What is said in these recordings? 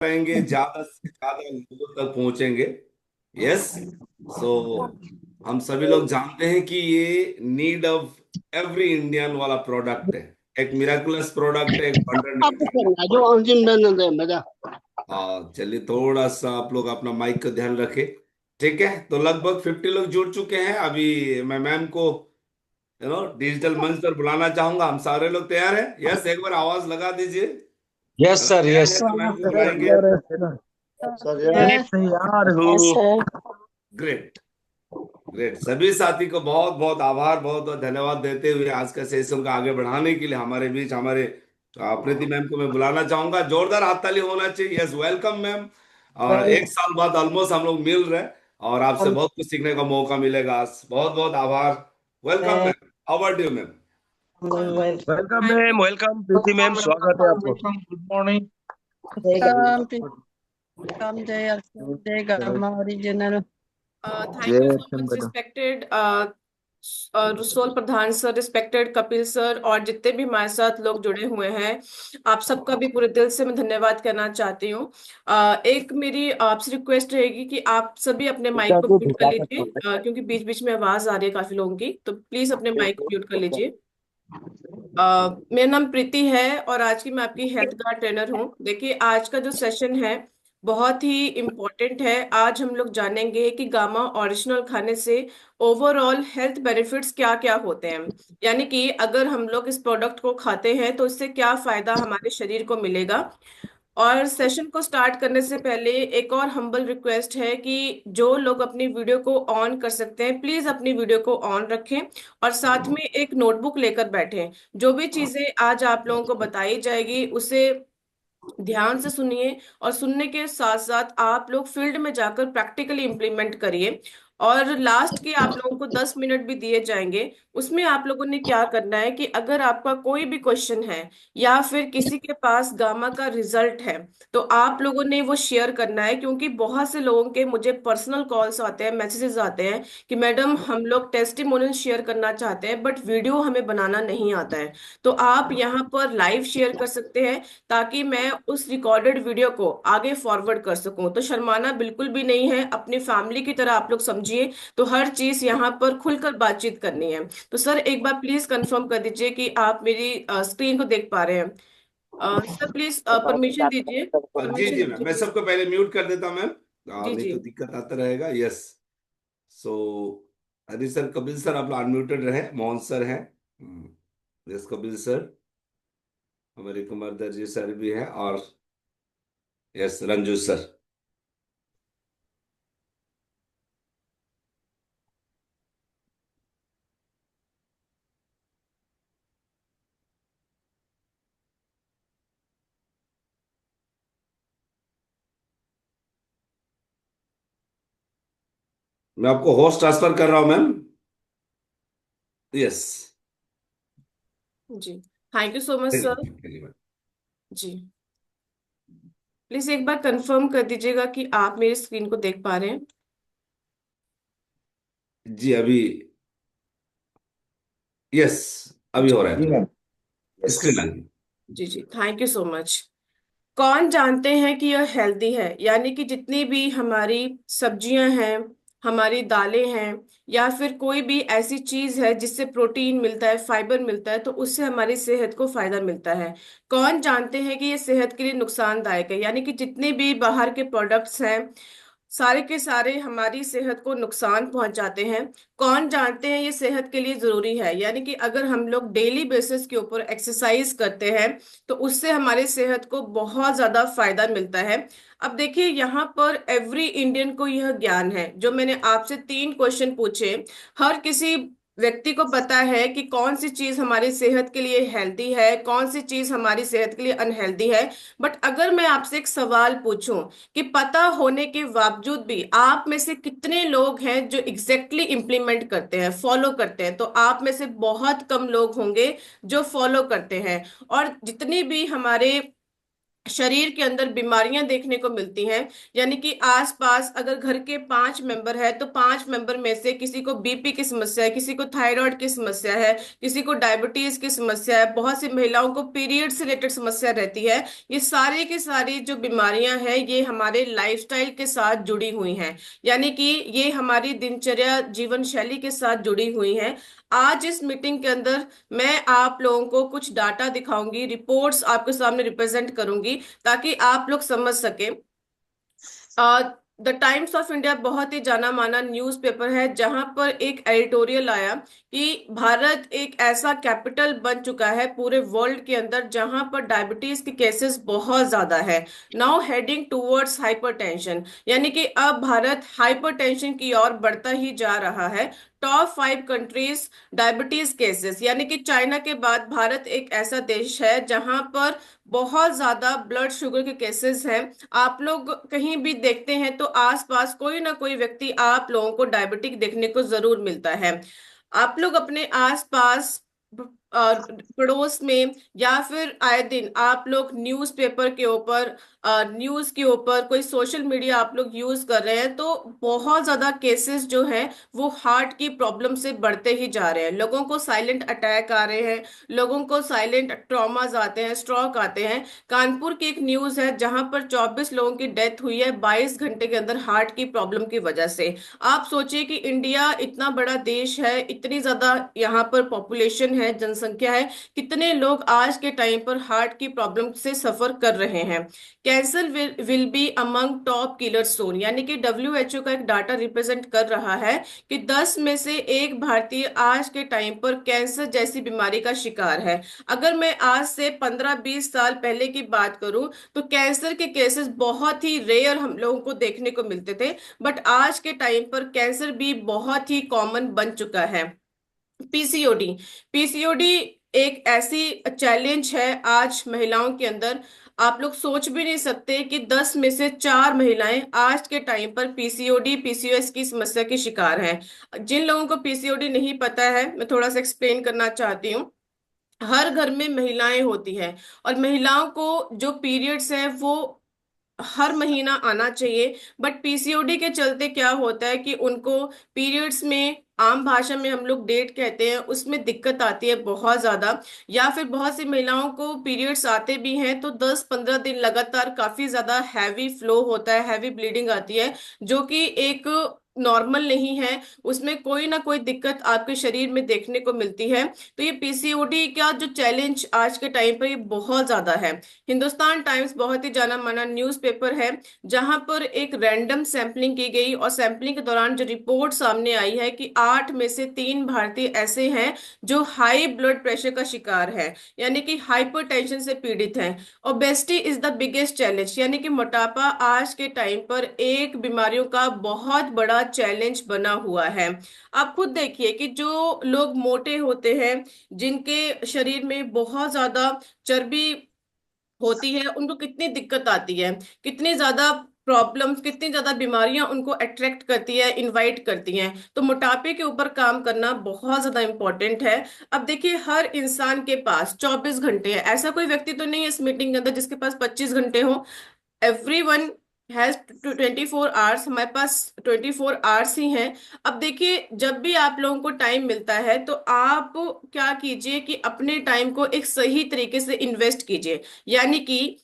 रहेंगे, ज्यादा से ज्यादा लोगों तक पहुंचेंगे। यस। सो हम सभी लोग जानते हैं कि ये नीड ऑफ एवरी इंडियन वाला प्रोडक्ट है। एक मिराकुलस प्रोडक्ट है, एक वंडर न्यूट्री है। जो अंतिम दिन दे मजा। हाँ, चलिए थोड़ा सा आप लोग अपना माइक का ध्यान रखें। ठीक है, तो लगभग 50 लोग जुड़ चुके हैं। अभी मैं मैम को डिजिटल मंच पर बुलाना चाहूंगा। हम सारे लोग तैयार हैं? यस, एक बार आवाज लगा दीजिए। यस अगर सर, तैयार यस। है तो मैम को यस बुलाएंगे। सर, मैं यस तैयार यस हूँ। सर। ग्रेट। ग्रेट। सभी साथी को बहुत बहुत आभार, बहुत बहुत धन्यवाद देते हुए आज का सेशन को आगे बढ़ाने के लिए हमारे बीच हमारे प्रीति मैम को मैं बुलाना चाहूंगा। जोरदार हाथ ताली होना चाहिए। Yes, welcome ma'am. और एक साल बाद ऑलमोस्ट हम लोग मिल रहे हैं और आपसे बहुत कुछ सीखने का मौका मिलेगा आज। बहुत बहुत आभार। Welcome ma'am. Over to you ma'am. Welcome thank you. Ma'am, welcome Preeti ma'am, स्वागत है आपको। Good morning. राम जय जय गामा ओरिजिनल। थैंक यू जय सो मच श्री। रिस्पेक्टेड रुसोल प्रधान सर, रिस्पेक्टेड कपिल सर, और जितने भी हमारे साथ लोग जुड़े हुए हैं, आप सबका भी पूरे दिल से मैं धन्यवाद करना चाहती हूँ। एक मेरी आपसे रिक्वेस्ट रहेगी कि आप सभी अपने माइक को म्यूट कर लीजिए, क्योंकि बीच बीच में आवाज आ रही है काफी लोगों की, तो प्लीज अपने माइक को म्यूट कर लीजिए। मेरा नाम प्रीति है और आज की मैं आपकी हेल्थ का ट्रेनर हूँ। देखिए, आज का जो सेशन है बहुत ही इम्पोर्टेंट है। आज हम लोग जानेंगे कि गामा ओरिजिनल खाने से ओवरऑल हेल्थ बेनिफिट्स क्या क्या होते हैं, यानी कि अगर हम लोग इस प्रोडक्ट को खाते हैं तो इससे क्या फायदा हमारे शरीर को मिलेगा। और सेशन को स्टार्ट करने से पहले एक और हम्बल रिक्वेस्ट है कि जो लोग अपनी वीडियो को ऑन कर सकते हैं, प्लीज अपनी वीडियो को ऑन रखें और साथ में एक नोटबुक लेकर बैठें। जो भी चीजें आज आप लोगों को बताई जाएगी उसे ध्यान से सुनिए, और सुनने के साथ साथ आप लोग फील्ड में जाकर प्रैक्टिकली इम्प्लीमेंट करिए। और लास्ट के आप लोगों को 10 मिनट भी दिए जाएंगे। उसमें आप लोगों ने क्या करना है कि अगर आपका कोई भी क्वेश्चन है या फिर किसी के पास गामा का रिजल्ट है, तो आप लोगों ने वो शेयर करना है, क्योंकि बहुत से लोगों के मुझे पर्सनल कॉल्स आते हैं, मैसेजेस आते हैं कि मैडम हम लोग टेस्टिमोनियल शेयर करना चाहते हैं बट वीडियो हमें बनाना नहीं आता है। तो आप यहाँ पर लाइव शेयर कर सकते हैं ताकि मैं उस रिकॉर्डेड वीडियो को आगे फॉरवर्ड कर सकूं। तो शर्माना बिल्कुल भी नहीं है, अपनी फैमिली की तरह आप लोग समझिए। तो हर चीज यहाँ पर खुलकर बातचीत करनी है। तो सर एक बार प्लीज कंफर्म कर दीजिए कि आप मेरी स्क्रीन को देख पा रहे हैं। सर प्लीज परमिशन दीजिए, जी परमिशन जी मैम, मैं दीजिए। सबको पहले म्यूट कर देता मैम। जी नहीं जी। तो दिक्कत आता रहेगा। यस। सो हरी सर, कपिल सर, आप अनम्यूटेड रहे। मोहन सर हैं। Yes, Kapil sir. हमारे कुमार दर्जी सर भी है। और यस, रंजू सर। मैं आपको होस्ट ट्रांसफर कर रहा हूं मैम। यस। जी, thank you so much sir. जी, प्लीज एक बार कंफर्म कर दीजिएगा कि आप मेरी स्क्रीन को देख पा रहे हैं। जी अभी। यस, अभी हो रहा जी है। मैम। यस। स्क्रीन आ गई। जी जी, थैंक यू सो मच। कौन जानते हैं कि यह हेल्दी है, यानी कि जितनी भी हमारी सब्जियां हैं, हमारी दालें हैं, या फिर कोई भी ऐसी चीज है जिससे प्रोटीन मिलता है, फाइबर मिलता है, तो उससे हमारी सेहत को फायदा मिलता है। कौन जानते हैं कि ये सेहत के लिए नुकसानदायक है, यानी कि जितने भी बाहर के प्रोडक्ट्स हैं सारे के सारे हमारी सेहत को नुकसान पहुंचाते हैं। कौन जानते हैं ये सेहत के लिए जरूरी है, यानी कि अगर हम लोग डेली बेसिस के ऊपर एक्सरसाइज करते हैं तो उससे हमारी सेहत को बहुत ज्यादा फायदा मिलता है। अब देखिए, यहाँ पर एवरी इंडियन को यह ज्ञान है। जो मैंने आपसे 3 क्वेश्चन पूछे, हर किसी व्यक्ति को पता है कि कौन सी चीज हमारी सेहत के लिए हेल्दी है, कौन सी चीज हमारी सेहत के लिए अनहेल्दी है। बट अगर मैं आपसे एक सवाल पूछूं कि पता होने के बावजूद भी आप में से कितने लोग हैं जो एग्जैक्टली इम्प्लीमेंट करते हैं, फॉलो करते हैं, तो आप में से बहुत कम लोग होंगे जो फॉलो करते हैं। और जितनी भी हमारे शरीर के अंदर बीमारियां देखने को मिलती हैं। यानी कि आसपास अगर घर के 5 मेंबर है तो 5 मेंबर में से किसी को बीपी की समस्या है, किसी को थायराइड की समस्या है, किसी को डायबिटीज की समस्या है, बहुत सी महिलाओं को पीरियड से रिलेटेड समस्या रहती है। ये सारी की सारी जो बीमारियां हैं ये हमारे लाइफस्टाइल के साथ जुड़ी हुई हैं। यानी कि ये हमारी दिनचर्या जीवन शैली के साथ जुड़ी हुई हैं। आज इस मीटिंग के अंदर मैं आप लोगों को कुछ डाटा दिखाऊंगी, रिपोर्ट्स आपके सामने रिप्रेजेंट करूंगी ताकि आप लोग समझ सके। द टाइम्स ऑफ इंडिया बहुत ही जाना माना न्यूज़पेपर है जहां पर एक एडिटोरियल आया कि भारत एक ऐसा कैपिटल बन चुका है पूरे वर्ल्ड के अंदर जहां पर डायबिटीज के केसेस बहुत ज्यादा है। नाउ हेडिंग टूवर्ड्स हाइपरटेंशन, यानी कि अब भारत हाइपरटेंशन की ओर बढ़ता ही जा रहा है। टॉप 5 कंट्रीज डायबिटीज केसेस, यानी कि चाइना के बाद भारत एक ऐसा देश है जहां पर बहुत ज्यादा ब्लड शुगर के केसेस हैं। आप लोग कहीं भी देखते हैं तो आसपास कोई ना कोई व्यक्ति आप लोगों को डायबिटिक देखने को जरूर मिलता है। आप लोग अपने आसपास पड़ोस में या फिर आए दिन आप लोग न्यूज़पेपर के ऊपर, न्यूज़ के ऊपर, कोई सोशल मीडिया आप लोग यूज कर रहे हैं तो बहुत ज्यादा केसेस जो हैं वो हार्ट की प्रॉब्लम से बढ़ते ही जा रहे हैं। लोगों को साइलेंट अटैक आ रहे हैं, लोगों को साइलेंट ट्रॉमाज आते हैं, स्ट्रोक आते हैं। कानपुर की एक न्यूज है जहां पर 24 लोगों की डेथ हुई है 22 घंटे के अंदर हार्ट की प्रॉब्लम की वजह से। आप सोचिए कि इंडिया इतना बड़ा देश है, इतनी ज्यादा यहाँ पर पॉपुलेशन है, जनसंख्या है, कितने लोग आज के टाइम पर हार्ट की प्रॉब्लम से सफर कर रहे हैं। Cancer will be among top killer soon, यानी कि WHO का एक डाटा रिप्रेजेंट कर रहा है कि 10 में से एक भारतीय आज के टाइम पर कैंसर जैसी बीमारी का शिकार है। अगर मैं आज से 15-20 साल पहले की बात करूं तो कैंसर के केसेस बहुत ही रेयर हम लोगों को देखने को मिलते थे, बट आज के टाइम पर कैंसर भी बहुत ही कॉमन बन चुका है। पीसीओडी, पीसीओडी एक ऐसी चैलेंज है आज महिलाओं के अंदर। आप लोग सोच भी नहीं सकते कि 10 में से 4 महिलाएं आज के टाइम पर पीसीओडी पीसीओएस की समस्या की शिकार हैं। जिन लोगों को पीसीओडी नहीं पता है मैं थोड़ा सा एक्सप्लेन करना चाहती हूँ। हर घर में महिलाएं होती हैं और महिलाओं को जो पीरियड्स हैं वो हर महीना आना चाहिए, बट पीसीओडी के चलते क्या होता है कि उनको पीरियड्स में, आम भाषा में हम लोग डेट कहते हैं, उसमें दिक्कत आती है बहुत ज्यादा। या फिर बहुत सी महिलाओं को पीरियड्स आते भी हैं तो 10-15 दिन लगातार काफी ज्यादा हैवी फ्लो होता है, हैवी ब्लीडिंग आती है, जो कि एक नॉर्मल नहीं है। उसमें कोई ना कोई दिक्कत आपके शरीर में देखने को मिलती है। तो ये पीसीओडी का जो चैलेंज आज के टाइम पर ये बहुत ज्यादा है। हिंदुस्तान टाइम्स बहुत ही जाना माना न्यूज़पेपर है जहां पर एक रैंडम सैंपलिंग की गई और सैंपलिंग के दौरान जो रिपोर्ट सामने आई है कि 8 में से 3 भारतीय ऐसे हैं जो हाई ब्लड प्रेशर का शिकार है, यानी कि हाइपरटेंशन से पीड़ित हैं। Obesity is the biggest challenge, यानी कि मोटापा आज के टाइम पर एक बीमारियों का बहुत बड़ा चैलेंज बना हुआ है। आप खुद देखिए कि जो लोग मोटे होते हैं, जिनके शरीर में बहुत ज्यादा चर्बी होती है, उनको कितनी दिक्कत आती है, कितनी ज्यादा प्रॉब्लम्स, कितनी ज्यादा बीमारियां उनको अट्रैक्ट करती है, इनवाइट करती हैं। तो मोटापे के ऊपर काम करना बहुत ज्यादा इंपॉर्टेंट है। अब देखिए हर इंसान के पास 24 घंटे है, ऐसा कोई व्यक्ति तो नहीं है इस मीटिंग के अंदर जिसके पास 25 घंटे हो। एवरीवन हैज 24 आवर्स, हमारे पास 24 आवर्स ही हैं। अब देखिए जब भी आप लोगों को टाइम मिलता है तो आप क्या कीजिए कि अपने टाइम को एक सही तरीके से इन्वेस्ट कीजिए। यानी कि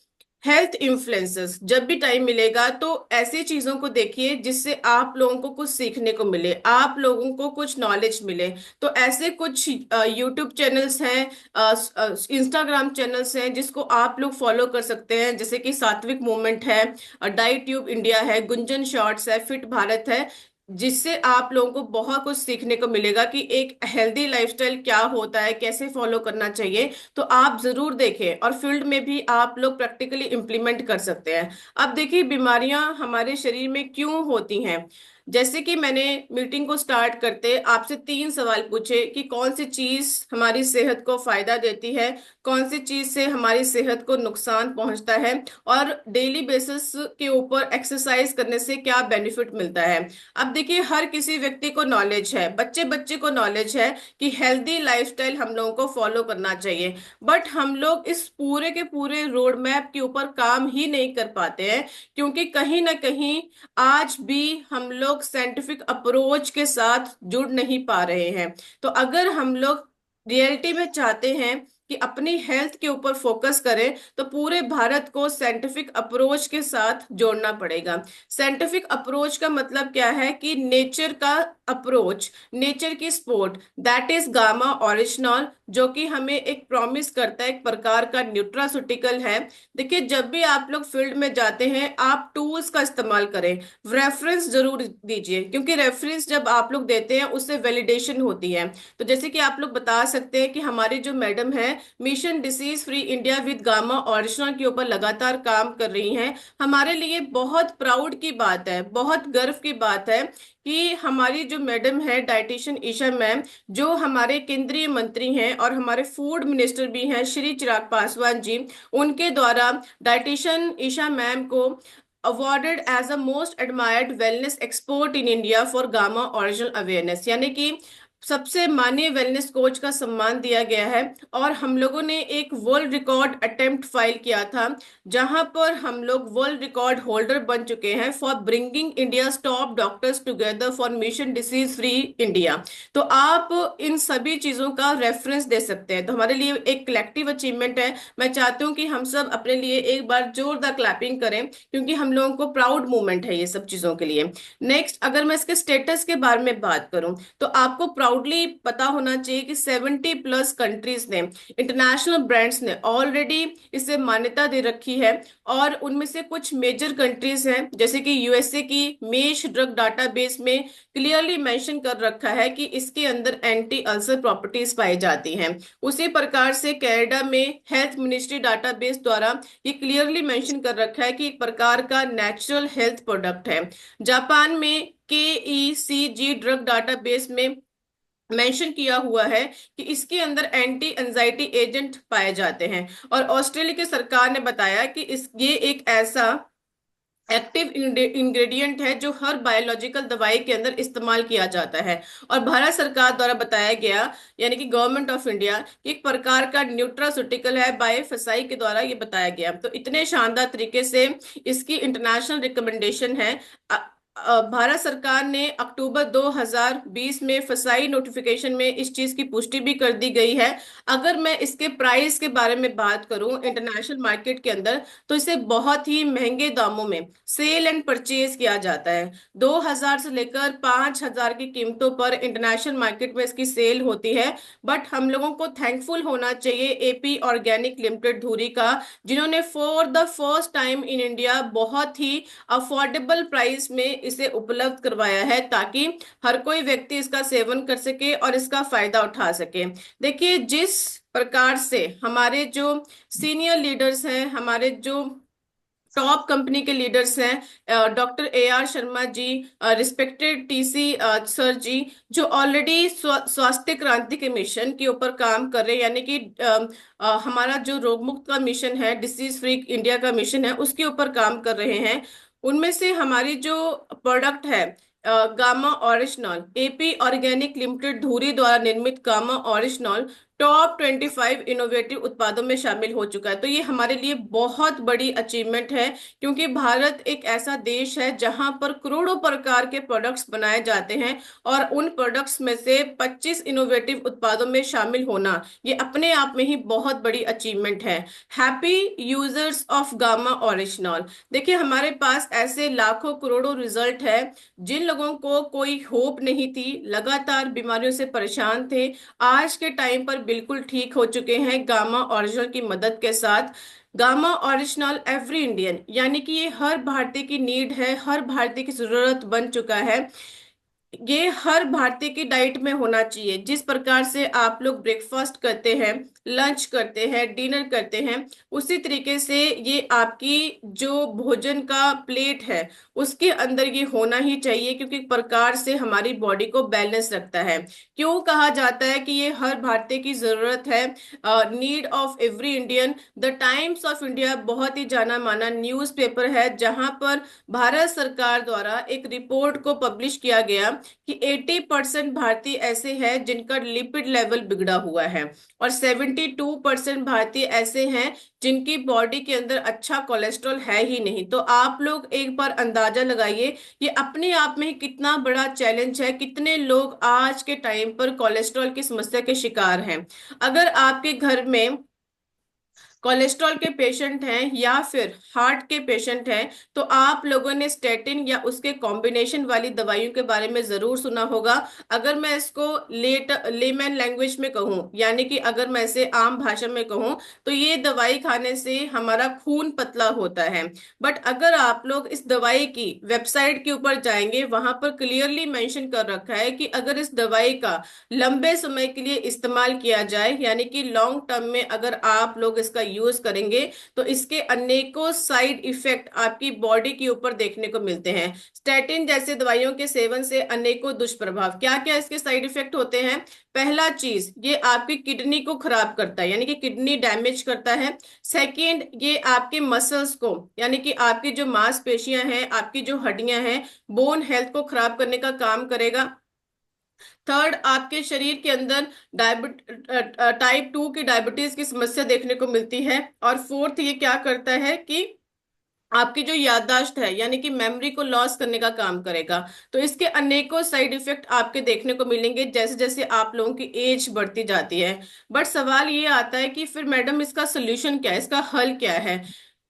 हेल्थ इन्फ्लुएंसर्स, जब भी टाइम मिलेगा तो ऐसी चीजों को देखिए जिससे आप लोगों को कुछ सीखने को मिले, आप लोगों को कुछ नॉलेज मिले। तो ऐसे कुछ यूट्यूब चैनल्स हैं, इंस्टाग्राम चैनल्स हैं जिसको आप लोग फॉलो कर सकते हैं, जैसे कि सात्विक मूवमेंट है, डाइट ट्यूब इंडिया है, गुंजन शॉर्ट्स है, फिट भारत है, जिससे आप लोगों को बहुत कुछ सीखने को मिलेगा कि एक हेल्दी लाइफस्टाइल क्या होता है, कैसे फॉलो करना चाहिए। तो आप जरूर देखें और फील्ड में भी आप लोग प्रैक्टिकली इम्प्लीमेंट कर सकते हैं। अब देखिए बीमारियां हमारे शरीर में क्यों होती हैं। जैसे कि मैंने मीटिंग को स्टार्ट करते आपसे 3 सवाल पूछे कि कौन सी चीज हमारी सेहत को फायदा देती है, कौन सी चीज से हमारी सेहत को नुकसान पहुंचता है, और डेली बेसिस के ऊपर एक्सरसाइज करने से क्या बेनिफिट मिलता है। अब देखिए, हर किसी व्यक्ति को नॉलेज है, बच्चे बच्चे को नॉलेज है कि हेल्दी लाइफस्टाइल हम लोगों को फॉलो करना चाहिए, बट हम लोग इस पूरे के पूरे रोड मैप के ऊपर काम ही नहीं कर पाते हैं, क्योंकि कहीं ना कहीं आज भी हम लोग साइंटिफिक अप्रोच के साथ जुड़ नहीं पा रहे हैं। तो अगर हम लोग रियलिटी में चाहते हैं कि अपनी हेल्थ के ऊपर फोकस करें, तो पूरे भारत को साइंटिफिक अप्रोच के साथ जोड़ना पड़ेगा। साइंटिफिक अप्रोच का मतलब क्या है कि नेचर का अप्रोच, नेचर की sport, that is gamma original, जो कि हमें एक प्रॉमिस करता है, एक प्रकार का न्यूट्रास्यूटिकल है। देखिए, जब भी आप लोग फील्ड में जाते हैं, आप टूल्स का इस्तेमाल करें, रेफरेंस जरूर दीजिए, क्योंकि रेफरेंस जब आप लोग देते हैं उससे वैलिडेशन होती है। तो जैसे कि आप लोग बता सकते हैं कि हमारी जो मैडम है mission disease free India with gamma original के ऊपर लगातार काम कर रही हैं। हमारे लिए बहुत प्राउड की बात है, बहुत गर्व की बात है कि हमारी जो मैडम है डाइटिशियन ईशा मैम, जो हमारे केंद्रीय मंत्री हैं और हमारे फूड मिनिस्टर भी हैं श्री चिराग पासवान जी, उनके द्वारा डाइटिशियन ईशा मैम को awarded as a most admired wellness expert in India for gamma original awareness, यानी कि सबसे माननीय वेलनेस कोच का सम्मान दिया गया है। और हम लोगों ने एक वर्ल्ड रिकॉर्ड अटेम्प्ट फाइल किया था, जहां पर हम लोग वर्ल्ड रिकॉर्ड होल्डर बन चुके हैं for bringing India top doctors together for mission disease free India. तो आप इन सभी चीजों का रेफरेंस दे सकते हैं, तो हमारे लिए एक कलेक्टिव अचीवमेंट है। मैं चाहती हूँ कि हम सब अपने लिए एक बार जोरदार क्लैपिंग करें, क्योंकि हम लोगों को प्राउड मोमेंट है ये सब चीजों के लिए। नेक्स्ट, अगर मैं इसके स्टेटस के बारे में बात करूं, तो आपको प्राउडली पता होना चाहिए कि 70+ कंट्रीज ने, इंटरनेशनल ब्रांड्स ने ऑलरेडी इसे मान्यता दे रखी है। और उनमें से कुछ मेजर कंट्रीज हैं, जैसे कि यूएसए की मेश ड्रग डाटाबेस में क्लियरली मेंशन कर रखा है कि इसके अंदर एंटी अल्सर प्रॉपर्टीज पाई जाती हैं। उसी प्रकार से कनाडा में हेल्थ मिनिस्ट्री डाटाबेस द्वारा ये क्लियरली मेंशन कर रखा है कि एक प्रकार का नेचुरल हेल्थ प्रोडक्ट है। जापान में KECG ड्रग डाटाबेस में मेंशन किया हुआ है कि इसके अंदर एंटी एंजाइटी एजेंट पाए जाते हैं। और ऑस्ट्रेलिया की सरकार ने बताया कि ये एक ऐसा एक्टिव इंग्रेडिएंट है जो हर बायोलॉजिकल दवाई के अंदर इस्तेमाल किया जाता है। और भारत सरकार द्वारा बताया गया, यानी कि गवर्नमेंट ऑफ इंडिया, एक प्रकार का न्यूट्रास्यूटिकल है, बायोफसाई के द्वारा ये बताया गया। तो इतने शानदार तरीके से इसकी इंटरनेशनल रिकमेंडेशन है। भारत सरकार ने अक्टूबर 2020 में फसाई नोटिफिकेशन में इस चीज की पुष्टि भी कर दी गई है। अगर मैं इसके प्राइस के बारे में बात करूं इंटरनेशनल मार्केट के अंदर, तो इसे बहुत ही महंगे दामों में सेल एंड परचेज किया जाता है। 2000 से लेकर 5000 की कीमतों पर इंटरनेशनल मार्केट में इसकी सेल होती है। बट हम लोगों को थैंकफुल होना चाहिए एपी ऑर्गेनिक लिमिटेड धुरी का, जिन्होंने for the first time in India बहुत ही अफोर्डेबल प्राइस में इसे उपलब्ध करवाया है, ताकि हर कोई व्यक्ति इसका सेवन कर सके और इसका फायदा उठा सके। देखिए, जिस प्रकार से हमारे जो सीनियर लीडर्स हैं, हमारे जो टॉप कंपनी के लीडर्स हैं, doctor AR Sharma ji, respected TC sir जी, जो ऑलरेडी स्वास्थ्य क्रांति के मिशन के ऊपर काम कर रहे हैं, यानी कि हमारा जो रोग मुक्त का मिशन है, डिसीज फ्री इंडिया का मिशन है, उसके ऊपर काम कर रहे हैं। उनमें से हमारी जो प्रोडक्ट है gamma original, AP organic limited धुरी द्वारा निर्मित गामा ओरिजिनल टॉप 25 इनोवेटिव उत्पादों में शामिल हो चुका है। तो ये हमारे लिए बहुत बड़ी अचीवमेंट है, क्योंकि भारत एक ऐसा देश है जहां पर करोड़ों प्रकार के प्रोडक्ट्स बनाए जाते हैं, और उन प्रोडक्ट्स में से 25 इनोवेटिव उत्पादों में शामिल होना ये अपने आप में ही बहुत बड़ी अचीवमेंट है। Happy users of gamma original. देखिए, हमारे पास ऐसे लाखों करोड़ों रिजल्ट है, जिन लोगों को कोई होप नहीं थी, लगातार बीमारियों से परेशान थे, आज के टाइम पर बिल्कुल ठीक हो चुके हैं गामा ओरिजिनल की मदद के साथ। गामा ओरिजिनल एवरी इंडियन, यानी कि ये हर भारतीय की नीड है, हर भारतीय की जरूरत बन चुका है। ये हर भारतीय की डाइट में होना चाहिए। जिस प्रकार से आप लोग ब्रेकफास्ट करते हैं, लंच करते हैं, डिनर करते हैं, उसी तरीके से ये आपकी जो भोजन का प्लेट है उसके अंदर ये होना ही चाहिए, क्योंकि एक प्रकार से हमारी बॉडी को बैलेंस रखता है। क्यों कहा जाता है कि ये हर भारतीय की जरूरत है, need of every Indian. The times of India बहुत ही जाना माना न्यूज़पेपर है, जहां पर भारत सरकार द्वारा एक रिपोर्ट को पब्लिश किया गया कि 80% भारतीय ऐसे हैं जिनका लिपिड लेवल बिगड़ा हुआ है, और 72% भारतीय ऐसे हैं जिनकी बॉडी के अंदर अच्छा कोलेस्ट्रॉल है ही नहीं। तो आप लोग एक बार अंदाजा लगाइए, ये अपने आप में ही कितना बड़ा चैलेंज है, कितने लोग आज के टाइम पर कोलेस्ट्रॉल की समस्या के शिकार हैं। अगर आपके घर में कोलेस्ट्रॉल के पेशेंट हैं या फिर हार्ट के पेशेंट हैं, तो आप लोगों ने स्टेटिन या उसके कॉम्बिनेशन वाली दवाइयों के बारे में जरूर सुना होगा। अगर मैं इसको लेमैन लैंग्वेज में कहूँ, यानी कि अगर मैं इसे आम भाषा में कहूँ, तो ये दवाई खाने से हमारा खून पतला होता है। बट अगर आप लोग इस दवाई की वेबसाइट के ऊपर जाएंगे, वहां पर क्लियरली मेंशन कर रखा है कि अगर इस दवाई का लंबे समय के लिए इस्तेमाल किया जाए, यानी कि लॉन्ग टर्म में अगर आप लोग इसका यूज करेंगे, तो इसके अनेकों साइड इफेक्ट आपकी बॉडी के ऊपर देखने को मिलते हैं। स्टैटिन जैसे दवाइयों के सेवन से अनेकों दुष्प्रभाव, क्या क्या इसके साइड इफेक्ट होते हैं? पहला चीज, ये आपकी किडनी को खराब करता है, यानी कि किडनी डैमेज करता है। सेकंड, ये आपके मसल्स को, यानी कि आपकी जो मांसपेशियां हैं, आपकी जो हड्डियां हैं, बोन हेल्थ को खराब करने का काम करेगा। थर्ड, आपके शरीर के अंदर टाइप 2 की डायबिटीज की समस्या देखने को मिलती है। और फोर्थ, ये क्या करता है कि आपकी जो याददाश्त है, यानी कि मेमोरी को लॉस करने का काम करेगा। तो इसके अनेकों साइड इफेक्ट आपके देखने को मिलेंगे जैसे जैसे आप लोगों की एज बढ़ती जाती है। बट सवाल ये आता है कि फिर मैडम इसका सोल्यूशन क्या है, इसका हल क्या है?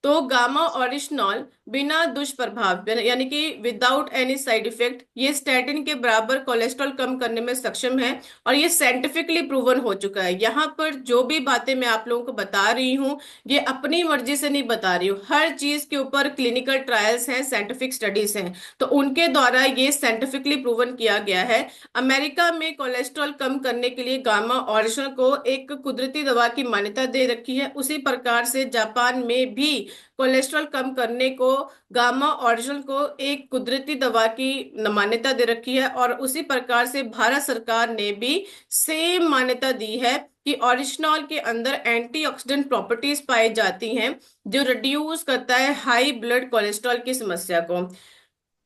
तो गामा ओरिजिनॉल बिना दुष्प्रभाव, यानी कि विदाउट एनी साइड इफेक्ट, ये स्टैटिन के बराबर कोलेस्ट्रॉल कम करने में सक्षम है। और ये साइंटिफिकली प्रूवन हो चुका है। यहाँ पर जो भी बातें मैं आप लोगों को बता रही हूँ, ये अपनी मर्जी से नहीं बता रही हूँ। हर चीज के ऊपर क्लिनिकल ट्रायल्स हैं, साइंटिफिक स्टडीज हैं, तो उनके द्वारा ये साइंटिफिकली प्रूवन किया गया है। अमेरिका में कोलेस्ट्रॉल कम करने के लिए गामा ओरिजिनल को एक कुदरती दवा की मान्यता दे रखी है। उसी प्रकार से जापान में भी कोलेस्ट्रॉल कम करने को, गामा ओरिजिनल को एक कुदरती दवा की मान्यता दे रखी है। और उसी प्रकार से भारत सरकार ने भी सेम मान्यता दी है कि ओरिजिनॉल के अंदर एंटीऑक्सीडेंट प्रॉपर्टीज पाई जाती हैं, जो रिड्यूस करता है हाई ब्लड कोलेस्ट्रॉल की समस्या को।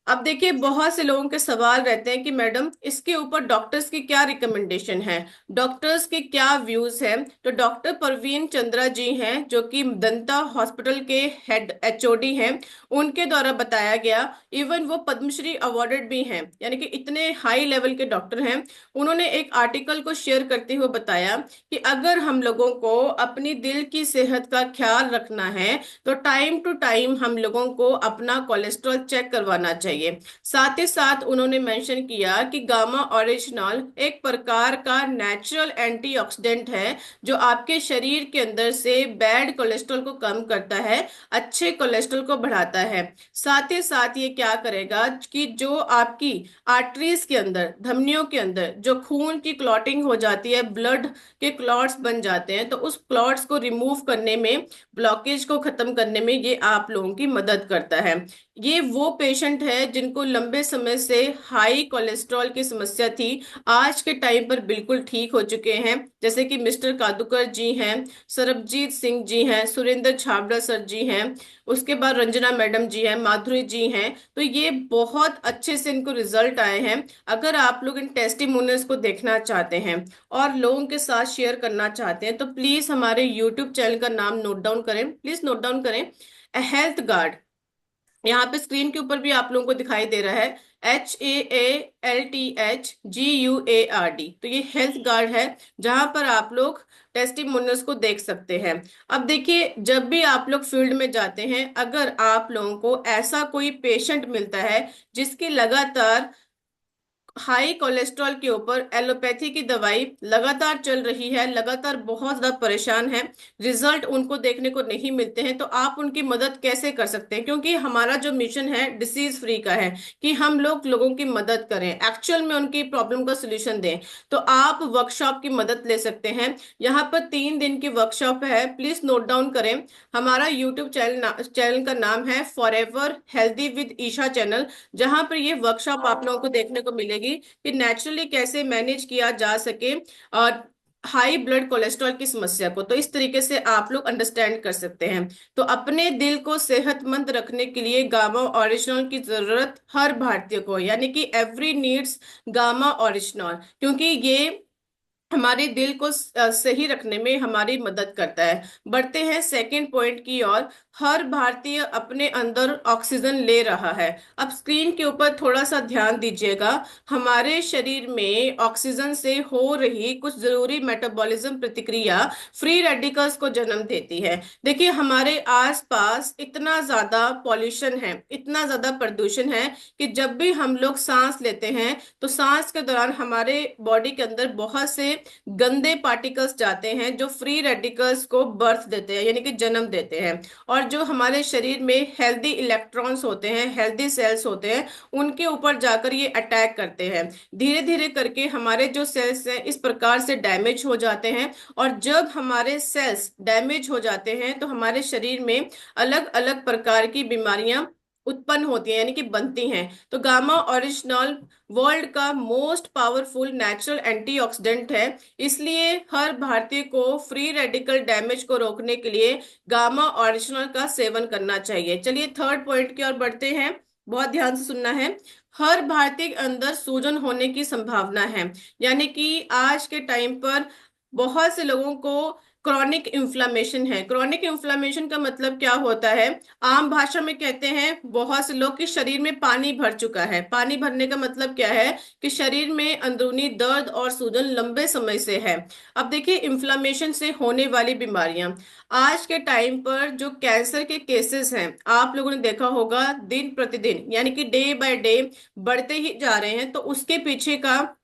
अब देखिए, बहुत से लोगों के सवाल रहते हैं कि मैडम इसके ऊपर डॉक्टर्स की क्या रिकमेंडेशन है, डॉक्टर्स के क्या व्यूज हैं। तो डॉक्टर परवीन चंद्रा जी हैं, जो कि दंता हॉस्पिटल के हेड एचओडी हैं, उनके द्वारा बताया गया। इवन वो पद्मश्री अवार्डेड भी हैं, यानी कि इतने हाई लेवल के डॉक्टर हैं। उन्होंने एक आर्टिकल को शेयर करते हुए बताया कि अगर हम लोगों को अपनी दिल की सेहत का ख्याल रखना है, तो टाइम टू टाइम हम लोगों को अपना कोलेस्ट्रॉल चेक करवाना चाहिए। साथ ही साथ उन्होंने मेंशन किया कि गामा ओरिजिनॉल एक प्रकार का नेचुरल एंटीऑक्सीडेंट है, जो आपके शरीर के अंदर से बैड कोलेस्ट्रॉल को कम करता है, अच्छे कोलेस्ट्रॉल को बढ़ाता है। साथ ही साथ ये क्या करेगा कि जो आपकी आर्टरीज के अंदर, धमनियों के अंदर जो खून की क्लॉटिंग हो जाती है, ब्लड के क्लॉट्स बन जाते हैं, तो उस क्लॉट्स को रिमूव करने में, ब्लॉकेज को खत्म करने में ये आप लोगों की मदद करता है। ये वो पेशेंट है जिनको लंबे समय से हाई कोलेस्ट्रॉल की समस्या थी, आज के टाइम पर बिल्कुल ठीक हो चुके हैं। जैसे कि मिस्टर कादुकर जी हैं, सरबजीत सिंह जी हैं, सुरेंद्र छाबड़ा सर जी हैं, उसके बाद रंजना मैडम जी हैं, माधुरी जी हैं। तो ये बहुत अच्छे से इनको रिजल्ट आए हैं। अगर आप लोग इन टेस्टिमोनियल्स को देखना चाहते हैं और लोगों के साथ शेयर करना चाहते हैं, तो प्लीज हमारे यूट्यूब चैनल का नाम नोट डाउन करें, प्लीज नोट डाउन करें, ए हेल्थ गार्ड। यहाँ पे स्क्रीन के ऊपर भी आप लोगों को दिखाई दे रहा है, HAALTHGUARD। तो ये हेल्थ गार्ड है, जहां पर आप लोग टेस्टिमोनियल्स को देख सकते हैं। अब देखिए, जब भी आप लोग फील्ड में जाते हैं, अगर आप लोगों को ऐसा कोई पेशेंट मिलता है जिसकी लगातार हाई कोलेस्ट्रॉल के ऊपर एलोपैथी की दवाई लगातार चल रही है, लगातार बहुत ज्यादा परेशान है, रिजल्ट उनको देखने को नहीं मिलते हैं, तो आप उनकी मदद कैसे कर सकते हैं? क्योंकि हमारा जो मिशन है डिसीज फ्री का है, कि हम लोगों की मदद करें, एक्चुअल में उनकी प्रॉब्लम का सोल्यूशन दें। तो आप वर्कशॉप की मदद ले सकते हैं। यहाँ पर 3 दिन की वर्कशॉप है, प्लीज नोट डाउन करें। हमारा यूट्यूब चैनल का नाम है forever healthy with Isha channel, जहां पर ये वर्कशॉप आप लोगों को देखने को मिलेगी कि नेचुरली कैसे मैनेज किया जा सके और हाई ब्लड कोलेस्ट्रॉल की समस्या को। तो इस तरीके से आप लोग अंडरस्टैंड कर सकते हैं। तो अपने दिल को सेहतमंद रखने के लिए गामा ओरिजिनल की जरूरत हर भारतीय को, यानी कि एवरी नीड्स गामा ओरिजिनल, क्योंकि ये हमारे दिल को सही रखने में हमारी मदद करता है। बढ़ते हैं सेकंड पॉइंट की ओर। हर भारतीय अपने अंदर ऑक्सीजन ले रहा है। अब स्क्रीन के ऊपर थोड़ा सा ध्यान दीजिएगा। हमारे शरीर में ऑक्सीजन से हो रही कुछ जरूरी मेटाबॉलिज्म प्रतिक्रिया फ्री रेडिकल्स को जन्म देती है। देखिए, हमारे आसपास इतना ज्यादा पॉल्यूशन है, इतना ज्यादा प्रदूषण है, कि जब भी हम लोग सांस लेते हैं तो सांस के दौरान हमारे बॉडी के अंदर बहुत से गंदे पार्टिकल्स जाते हैं जो फ्री रेडिकल्स को बर्थ देते हैं, यानी कि जन्म देते हैं। और जो हमारे शरीर में हेल्दी इलेक्ट्रॉन्स होते हैं, हेल्दी सेल्स होते हैं, उनके ऊपर जाकर ये अटैक करते हैं। धीरे धीरे करके हमारे जो सेल्स हैं इस प्रकार से डैमेज हो जाते हैं। और जब हमारे सेल्स डैमेज हो जाते हैं तो हमारे शरीर में अलग अलग प्रकार की बीमारियां उत्पन्न होती हैं, यानी कि बनती हैं। तो गामा ओरिजिनल वर्ल्ड का मोस्ट पावरफुल नेचुरल एंटीऑक्सीडेंट है, इसलिए हर भारतीय को फ्री रेडिकल डैमेज को रोकने के लिए गामा ओरिजिनल का सेवन करना चाहिए। चलिए थर्ड पॉइंट की ओर बढ़ते हैं, बहुत ध्यान से सुनना है। हर भारतीय के अंदर सूजन होने की संभावना है, यानी कि आज के टाइम पर बहुत से लोगों को क्रॉनिक इन्फ्लामेशन है। क्रॉनिक इन्फ्लामेशन का मतलब क्या होता है? आम भाषा में कहते हैं बहुत से लोग कि शरीर में पानी भर चुका है। पानी भरने का मतलब क्या है? कि शरीर में अंदरूनी दर्द और सूजन लंबे समय से है। अब देखिए, इन्फ्लामेशन से होने वाली बीमारियां आज के टाइम पर जो कैंसर के केसेस हैं, आप लोगों ने देखा होगा दिन प्रतिदिन, यानी कि डे बाय डे बढ़ते ही जा रहे हैं। तो उसके पीछे का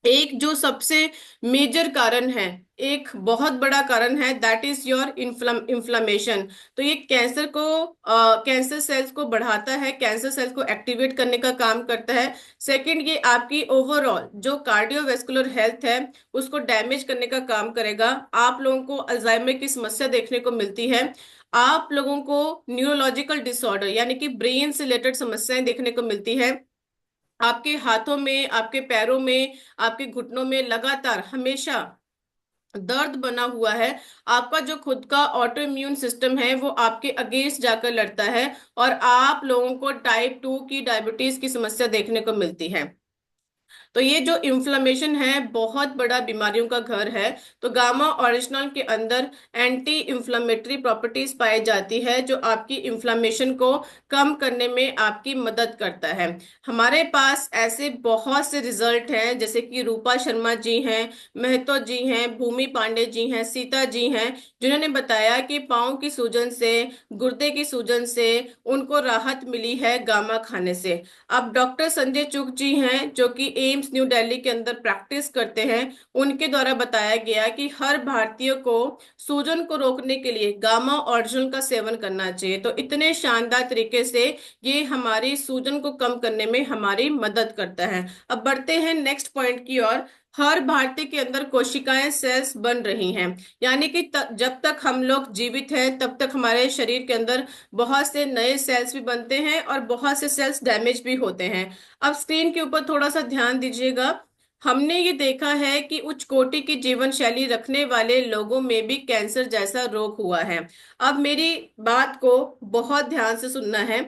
एक जो सबसे मेजर कारण है, एक बहुत बड़ा कारण है, दैट इज योर इन्फ्लामेशन। तो ये कैंसर को कैंसर सेल्स को बढ़ाता है, कैंसर सेल्स को एक्टिवेट करने का काम करता है। सेकंड, ये आपकी ओवरऑल जो कार्डियोवैस्कुलर हेल्थ है उसको डैमेज करने का काम करेगा। आप लोगों को अल्जाइमर की समस्या देखने को मिलती है। आप लोगों को न्यूरोलॉजिकल डिसऑर्डर, यानी कि ब्रेन से रिलेटेड समस्याएं देखने को मिलती है। आपके हाथों में, आपके पैरों में, आपके घुटनों में लगातार हमेशा दर्द बना हुआ है। आपका जो खुद का ऑटो इम्यून सिस्टम है वो आपके अगेंस्ट जाकर लड़ता है, और आप लोगों को टाइप 2 की डायबिटीज की समस्या देखने को मिलती है। तो ये जो इन्फ्लेमेशन है बहुत बड़ा बीमारियों का घर है। तो गामा ओरिजिनल के अंदर एंटी इन्फ्लेमेटरी प्रॉपर्टीज पाई जाती है जो आपकी इन्फ्लेमेशन को कम करने में आपकी मदद करता है। हमारे पास ऐसे बहुत से रिजल्ट हैं, जैसे कि रूपा शर्मा जी हैं, महतो जी हैं, भूमि पांडे जी हैं, सीता जी हैं, जिन्होंने बताया कि पाँव की सूजन से, गुर्दे की सूजन से उनको राहत मिली है गामा खाने से। अब डॉक्टर संजय चुग जी हैं जो कि एम्स न्यू दिल्ली के अंदर प्रैक्टिस करते हैं, उनके द्वारा बताया गया कि हर भारतीय को सूजन को रोकने के लिए गामा ओरिजिनल का सेवन करना चाहिए। तो इतने शानदार तरीके से ये हमारी सूजन को कम करने में हमारी मदद करता है। अब बढ़ते हैं नेक्स्ट पॉइंट की ओर। हर भारतीय के अंदर कोशिकाएं, सेल्स बन रही हैं, यानी कि जब तक हम लोग जीवित हैं तब तक हमारे शरीर के अंदर बहुत से नए सेल्स भी बनते हैं और बहुत से सेल्स डैमेज भी होते हैं। अब स्क्रीन के ऊपर थोड़ा सा ध्यान दीजिएगा। हमने ये देखा है कि उच्च कोटि की जीवन शैली रखने वाले लोगों में भी कैंसर जैसा रोग हुआ है। अब मेरी बात को बहुत ध्यान से सुनना है।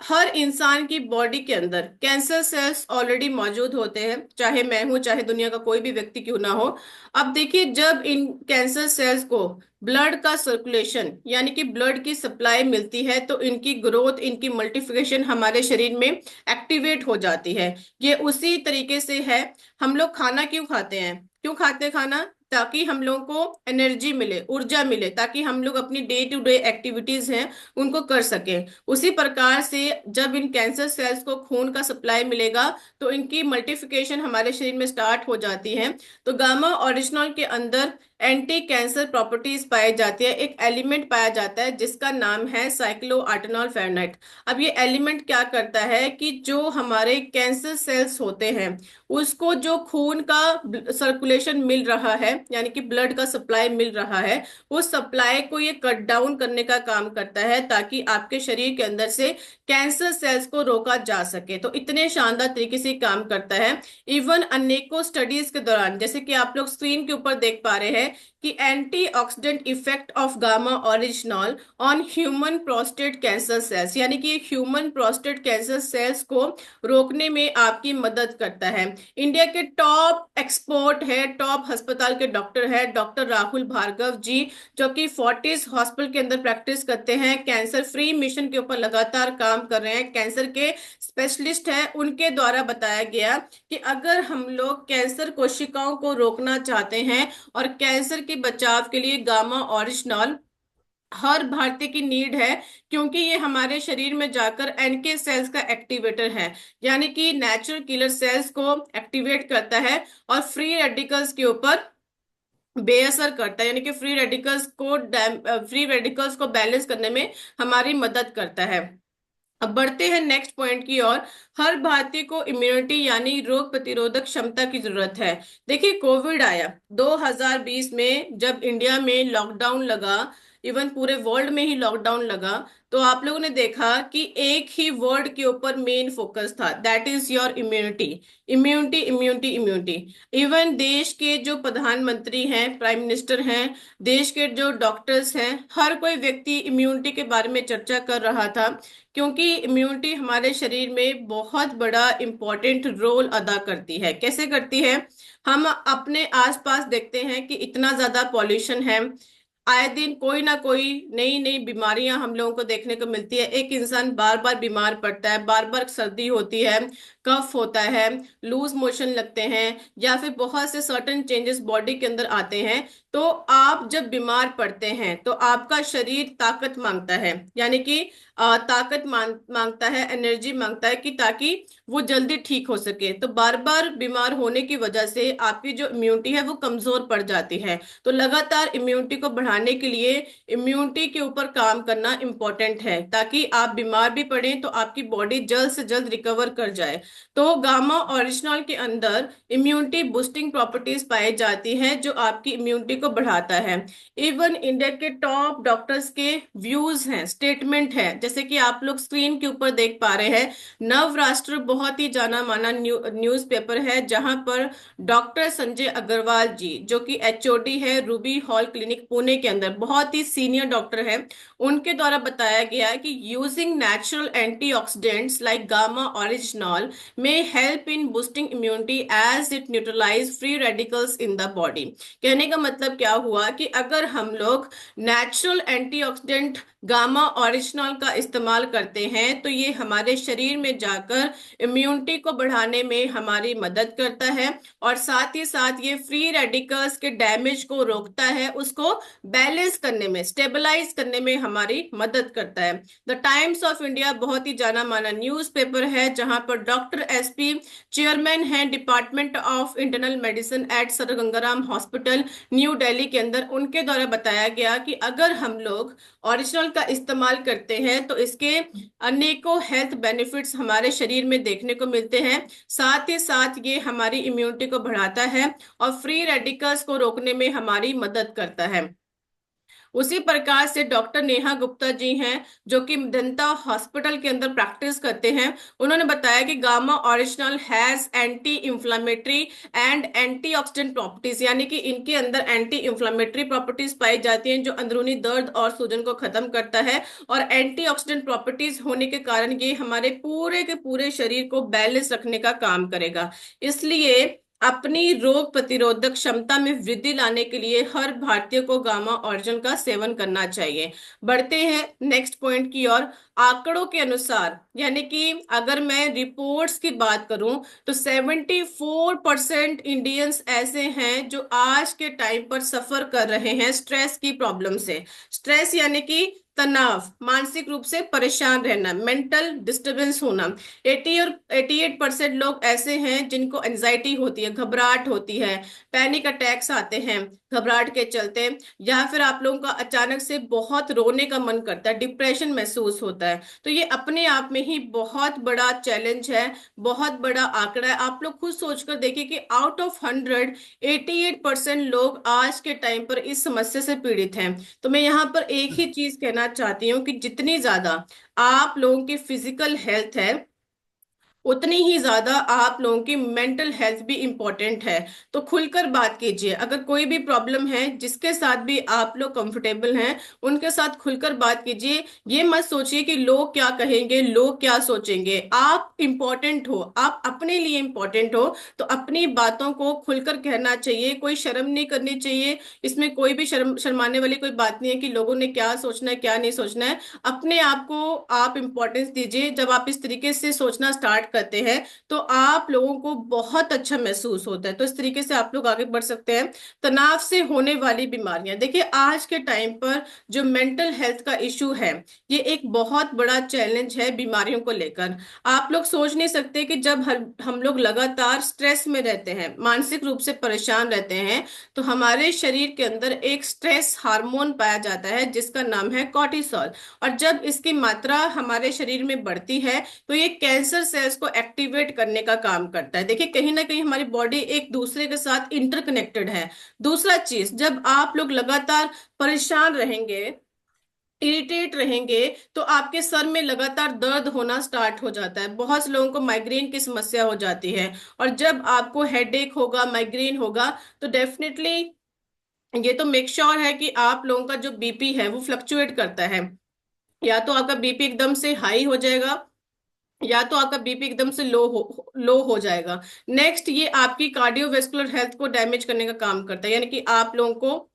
हर इंसान की बॉडी के अंदर कैंसर सेल्स ऑलरेडी मौजूद होते हैं, चाहे मैं हूं, चाहे दुनिया का कोई भी व्यक्ति क्यों ना हो। अब देखिए, जब इन कैंसर सेल्स को ब्लड का सर्कुलेशन, यानी कि ब्लड की सप्लाई मिलती है, तो इनकी ग्रोथ, इनकी मल्टीप्लिकेशन हमारे शरीर में एक्टिवेट हो जाती है। ये उसी तरीके से है। हम लोग खाना क्यों खाते हैं? क्यों खाते हैं खाना? ताकि हम लोगों को एनर्जी मिले, ऊर्जा मिले, ताकि हम लोग अपनी डे टू डे एक्टिविटीज हैं उनको कर सकें। उसी प्रकार से जब इन कैंसर सेल्स को खून का सप्लाई मिलेगा तो इनकी मल्टीप्लिकेशन हमारे शरीर में स्टार्ट हो जाती है। तो गामा ओरिजिनल के अंदर एंटी कैंसर प्रॉपर्टीज पाई जाती है। एक एलिमेंट पाया जाता है जिसका नाम है साइक्लोआर्टेनॉल फेराइट। अब ये एलिमेंट क्या करता है कि जो हमारे कैंसर सेल्स होते हैं उसको जो खून का सर्कुलेशन मिल रहा है, यानी कि ब्लड का सप्लाई मिल रहा है, उस सप्लाई को ये कट डाउन करने का काम करता है ताकि आपके शरीर के अंदर से कैंसर सेल्स को रोका जा सके। तो इतने शानदार तरीके से काम करता है। इवन अनेकों स्टडीज के दौरान, जैसे कि आप लोग स्क्रीन के ऊपर देख पा रहे हैं कि antioxidant effect of gamma oryzanol on human prostate cancer cells, यानी कि ह्यूमन प्रोस्टेट कैंसर सेल्स को रोकने में आपकी मदद करता है। इंडिया के टॉप एक्सपर्ट है, टॉप अस्पताल के डॉक्टर है डॉक्टर राहुल भार्गव जी, जो कि फोर्टिस हॉस्पिटल के अंदर प्रैक्टिस करते हैं, कैंसर फ्री मिशन के ऊपर लगातार काम कर रहे हैं, कैंसर के स्पेशलिस्ट हैं। उनके द्वारा बताया गया कि अगर हम लोग कैंसर कोशिकाओं को रोकना चाहते हैं और कैंसर के बचाव के लिए गामा ओरिजिनॉल हर भारतीय की नीड है, क्योंकि ये हमारे शरीर में जाकर एनके सेल्स का एक्टिवेटर है, यानी कि नेचुरल किलर सेल्स को एक्टिवेट करता है और फ्री रेडिकल्स के ऊपर बेअसर करता है, यानी कि फ्री रेडिकल्स को बैलेंस करने में हमारी मदद करता है। अब बढ़ते हैं नेक्स्ट पॉइंट की ओर। हर भारतीय को इम्यूनिटी यानी रोग प्रतिरोधक क्षमता की जरूरत है। देखिए, कोविड आया 2020 में, जब इंडिया में लॉकडाउन लगा, इवन पूरे वर्ल्ड में ही लॉकडाउन लगा, तो आप लोगों ने देखा कि एक ही वर्ड के ऊपर मेन फोकस था, that is your immunity. Immunity, immunity, immunity. Even देश के जो प्रधानमंत्री हैं, प्राइम मिनिस्टर हैं, देश के जो डॉक्टर्स हैं, हर कोई व्यक्ति इम्यूनिटी के बारे में चर्चा कर रहा था, क्योंकि इम्यूनिटी हमारे शरीर में बहुत बड़ा इंपॉर्टेंट रोल अदा करती है। कैसे करती है? हम अपने आसपास देखते हैं कि इतना ज्यादा पॉल्यूशन है, आए दिन कोई ना कोई नई नई बीमारियां हम लोगों को देखने को मिलती है। एक इंसान बार बार बीमार पड़ता है, बार बार सर्दी होती है, कफ होता है, लूज मोशन लगते हैं, या फिर बहुत से सर्टेन चेंजेस बॉडी के अंदर आते हैं। तो आप जब बीमार पड़ते हैं तो आपका शरीर ताकत मांगता है, यानी कि ताकत मांगता है, एनर्जी मांगता है, कि ताकि वो जल्दी ठीक हो सके। तो बार बार बीमार होने की वजह से आपकी जो इम्यूनिटी है वो कमजोर पड़ जाती है। तो लगातार इम्यूनिटी को बढ़ाने के लिए इम्यूनिटी के ऊपर काम करना इंपॉर्टेंट है, ताकि आप बीमार भी पड़े तो आपकी बॉडी जल्द से जल्द रिकवर कर जाए। तो गामा ओरिजिनल के अंदर इम्यूनिटी बूस्टिंग प्रॉपर्टीज पाई जाती हैं जो आपकी इम्यूनिटी को बढ़ाता है। इवन इंडिया के टॉप डॉक्टर्स के व्यूज हैं, स्टेटमेंट है, जैसे कि आप लोग स्क्रीन के ऊपर देख पा रहे हैं। नवराष्ट्र बहुत ही जाना माना न्यूज पेपर है, जहां पर डॉक्टर संजय अग्रवाल जी, जो कि एचओडी है रूबी हॉल क्लिनिक पुणे के अंदर, बहुत ही सीनियर डॉक्टर है, उनके द्वारा बताया गया है कि using natural antioxidants like gamma oryzanol may help in boosting immunity as it neutralize free radicals in the body। कहने का मतलब क्या हुआ कि अगर हम लोग नेचुरल एंटीऑक्सीडेंट गामा ओरिजिनल का इस्तेमाल करते हैं तो ये हमारे शरीर में जाकर इम्यूनिटी को बढ़ाने में हमारी मदद करता है, और साथ ही साथ ये फ्री रेडिकल्स के डैमेज को रोकता है, उसको बैलेंस करने में, स्टेबलाइज करने में हमारी मदद करता है। द टाइम्स ऑफ इंडिया बहुत ही जाना माना न्यूज पेपर है, जहां पर डॉक्टर एसपी चेयरमैन हैं department of internal medicine eight sir Gangaram hospital new Delhi के अंदर, उनके द्वारा बताया गया कि अगर हम लोग ओरिजिनल का इस्तेमाल करते हैं तो इसके अनेकों हेल्थ बेनिफिट्स हमारे शरीर में देखने को मिलते हैं। साथ ही साथ ये हमारी इम्यूनिटी को बढ़ाता है और फ्री रेडिकल्स को रोकने में हमारी मदद करता है। उसी प्रकार से डॉक्टर नेहा गुप्ता जी हैं, जो कि मेदांता हॉस्पिटल के अंदर प्रैक्टिस करते हैं। उन्होंने बताया कि gamma original has anti inflammatory and antioxidant properties, यानी कि इनके अंदर एंटी इंफ्लेमेटरी प्रॉपर्टीज पाई जाती हैं जो अंदरूनी दर्द और सूजन को खत्म करता है, और एंटीऑक्सीडेंट प्रॉपर्टीज होने के कारण ये हमारे पूरे के पूरे शरीर को बैलेंस रखने का काम करेगा। इसलिए अपनी रोग प्रतिरोधक क्षमता में वृद्धि लाने के लिए हर भारतीय को गामा ओरिजिन का सेवन करना चाहिए। बढ़ते हैं नेक्स्ट पॉइंट की ओर। आंकड़ों के अनुसार, यानी कि अगर मैं रिपोर्ट्स की बात करूं, तो 74% इंडियंस ऐसे हैं जो आज के टाइम पर सफर कर रहे हैं स्ट्रेस की प्रॉब्लम से। स्ट्रेस यानी कि तनाव, मानसिक रूप से परेशान रहना, मेंटल डिस्टरबेंस होना। 88% लोग ऐसे हैं जिनको एंजाइटी होती है, घबराहट होती है, पैनिक अटैक्स आते हैं घबराहट के चलते, या फिर आप लोगों का अचानक से बहुत रोने का मन करता है, डिप्रेशन महसूस होता है। तो ये अपने आप में ही बहुत बड़ा चैलेंज है, बहुत बड़ा आंकड़ा है। आप लोग खुद सोचकर देखिए कि आउट ऑफ 100 88% लोग आज के टाइम पर इस समस्या से पीड़ित हैं। तो मैं यहाँ पर एक ही चीज कहना चाहती हूँ कि जितनी ज्यादा आप लोगों की फिजिकल हेल्थ है, उतनी ही ज्यादा आप लोगों की मेंटल हेल्थ भी इंपॉर्टेंट है। तो खुलकर बात कीजिए। अगर कोई भी प्रॉब्लम है, जिसके साथ भी आप लोग कंफर्टेबल हैं, उनके साथ खुलकर बात कीजिए। ये मत सोचिए कि लोग क्या कहेंगे, लोग क्या सोचेंगे। आप इंपॉर्टेंट हो, आप अपने लिए इंपॉर्टेंट हो, तो अपनी बातों को खुलकर कहना चाहिए। कोई शर्म नहीं करनी चाहिए, इसमें कोई भी शर्माने वाली कोई बात नहीं है कि लोगों ने क्या सोचना है क्या नहीं सोचना है। अपने आप को आप इंपॉर्टेंस दीजिए। जब आप इस तरीके से सोचना स्टार्ट करते हैं, तो आप लोगों को बहुत अच्छा महसूस होता है। तो इस तरीके से आप लोग आगे बढ़ सकते हैं। तनाव से होने वाली बीमारियां, देखिए आज के टाइम पर जो मेंटल हेल्थ का इशू है, ये एक बहुत बड़ा चैलेंज है बीमारियों को लेकर। आप लोग सोच नहीं सकते कि जब हम लोग लगातार स्ट्रेस में रहते हैं, मानसिक रूप से परेशान रहते हैं, तो हमारे शरीर के अंदर एक स्ट्रेस हार्मोन पाया जाता है जिसका नाम है कॉर्टिसोल। और जब इसकी मात्रा हमारे शरीर में बढ़ती है, तो ये कैंसर सेल्स को एक्टिवेट करने का काम करता है। देखिए कहीं ना कहीं हमारी बॉडी एक दूसरे के साथ इंटरकनेक्टेड है। दूसरा चीज, जब आप लोग लगातार परेशान रहेंगे, इरिटेट रहेंगे, तो आपके सर में लगातार दर्द होना स्टार्ट हो जाता है। बहुत से लोगों को माइग्रेन की समस्या हो जाती है। और जब आपको हेडेक होगा, माइग्रेन होगा, तो डेफिनेटली ये तो मेक श्योर है कि आप लोगों का जो बीपी है वो फ्लक्चुएट करता है। या तो आपका बीपी एकदम से हाई हो जाएगा, या तो आपका बीपी एकदम से लो हो जाएगा। नेक्स्ट, ये आपकी कार्डियोवेस्कुलर हेल्थ को डैमेज करने का काम करता है, यानी कि आप लोगों को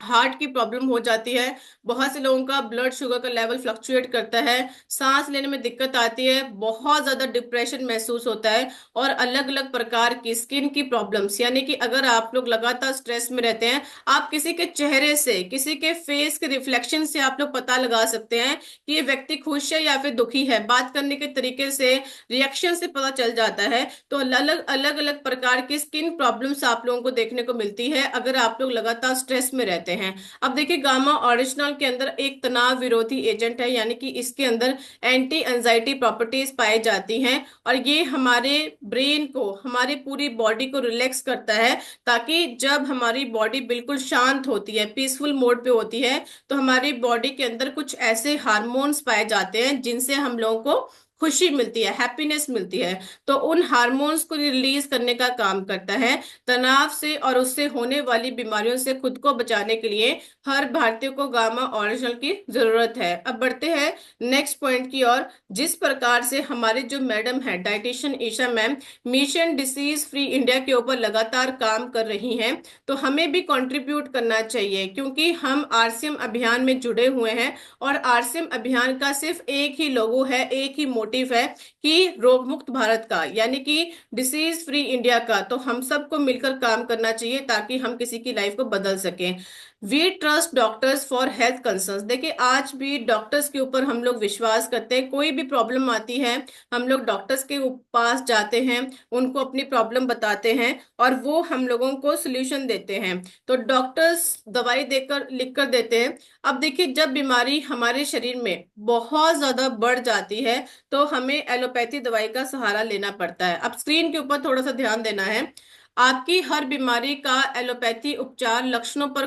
हार्ट की प्रॉब्लम हो जाती है। बहुत से लोगों का ब्लड शुगर का लेवल फ्लक्चुएट करता है, सांस लेने में दिक्कत आती है, बहुत ज्यादा डिप्रेशन महसूस होता है, और अलग अलग प्रकार की स्किन की प्रॉब्लम्स। यानी कि अगर आप लोग लगातार स्ट्रेस में रहते हैं, आप किसी के चेहरे से, किसी के फेस के रिफ्लेक्शन से आप लोग पता लगा सकते हैं कि ये व्यक्ति खुश है या फिर दुखी है। बात करने के तरीके से, रिएक्शन से पता चल जाता है। तो अलग अलग अलग प्रकार की स्किन प्रॉब्लम्स आप लोगों को देखने को मिलती है अगर आप लोग लगातार स्ट्रेस में रहते हैं। अब देखिए, गामा ओरिजिनल के अंदर एक तनाव विरोधी एजेंट है, यानी कि इसके अंदर एंटी एंजाइटी प्रॉपर्टीज पाई जाती हैं, और ये हमारे ब्रेन को, हमारी पूरी बॉडी को रिलैक्स करता है, ताकि जब हमारी बॉडी बिल्कुल शांत होती है, पीसफुल मोड पे होती है, तो हमारी बॉडी के अंदर कुछ ऐसे हार्मोन्स पाए जाते हैं जिनसे हम लोगों को खुशी मिलती है, हैप्पीनेस मिलती है। तो उन हार्मोन्स को रिलीज करने का काम करता है। तनाव से और उससे होने वाली बीमारियों से खुद को बचाने के लिए हर भारतीय को गामा ओरिजिनल की जरूरत है। अब बढ़ते हैं नेक्स्ट पॉइंट की ओर। जिस प्रकार से हमारे जो मैडम है dietitian Isha ma'am, mission disease free India के ऊपर लगातार काम कर रही हैं, तो हमें भी कंट्रीब्यूट करना चाहिए, क्योंकि हम आरसीएम अभियान में जुड़े हुए हैं। और आरसीएम अभियान का सिर्फ एक ही लोगो है, एक ही मोटिव है कि रोग मुक्त भारत का, यानी कि डिसीज फ्री इंडिया का। तो हम सबको मिलकर काम करना चाहिए ताकि हम किसी की लाइफ को बदल सकें। We trust doctors for health concerns. देखिए आज भी डॉक्टर्स के ऊपर हम लोग विश्वास करते हैं। कोई भी प्रॉब्लम आती है, हम लोग डॉक्टर्स के पास जाते हैं, उनको अपनी प्रॉब्लम बताते हैं, और वो हम लोगों को सोल्यूशन देते हैं। तो डॉक्टर्स दवाई देकर लिख कर देते हैं। अब देखिए, जब बीमारी हमारे शरीर में बहुत ज्यादा बढ़ जाती है, तो हमें एलोपैथी दवाई का सहारा लेना पड़ता है। अब स्क्रीन के ऊपर थोड़ा सा ध्यान देना है। आपकी हर बीमारी का एलोपैथी उपचार लक्षणों पर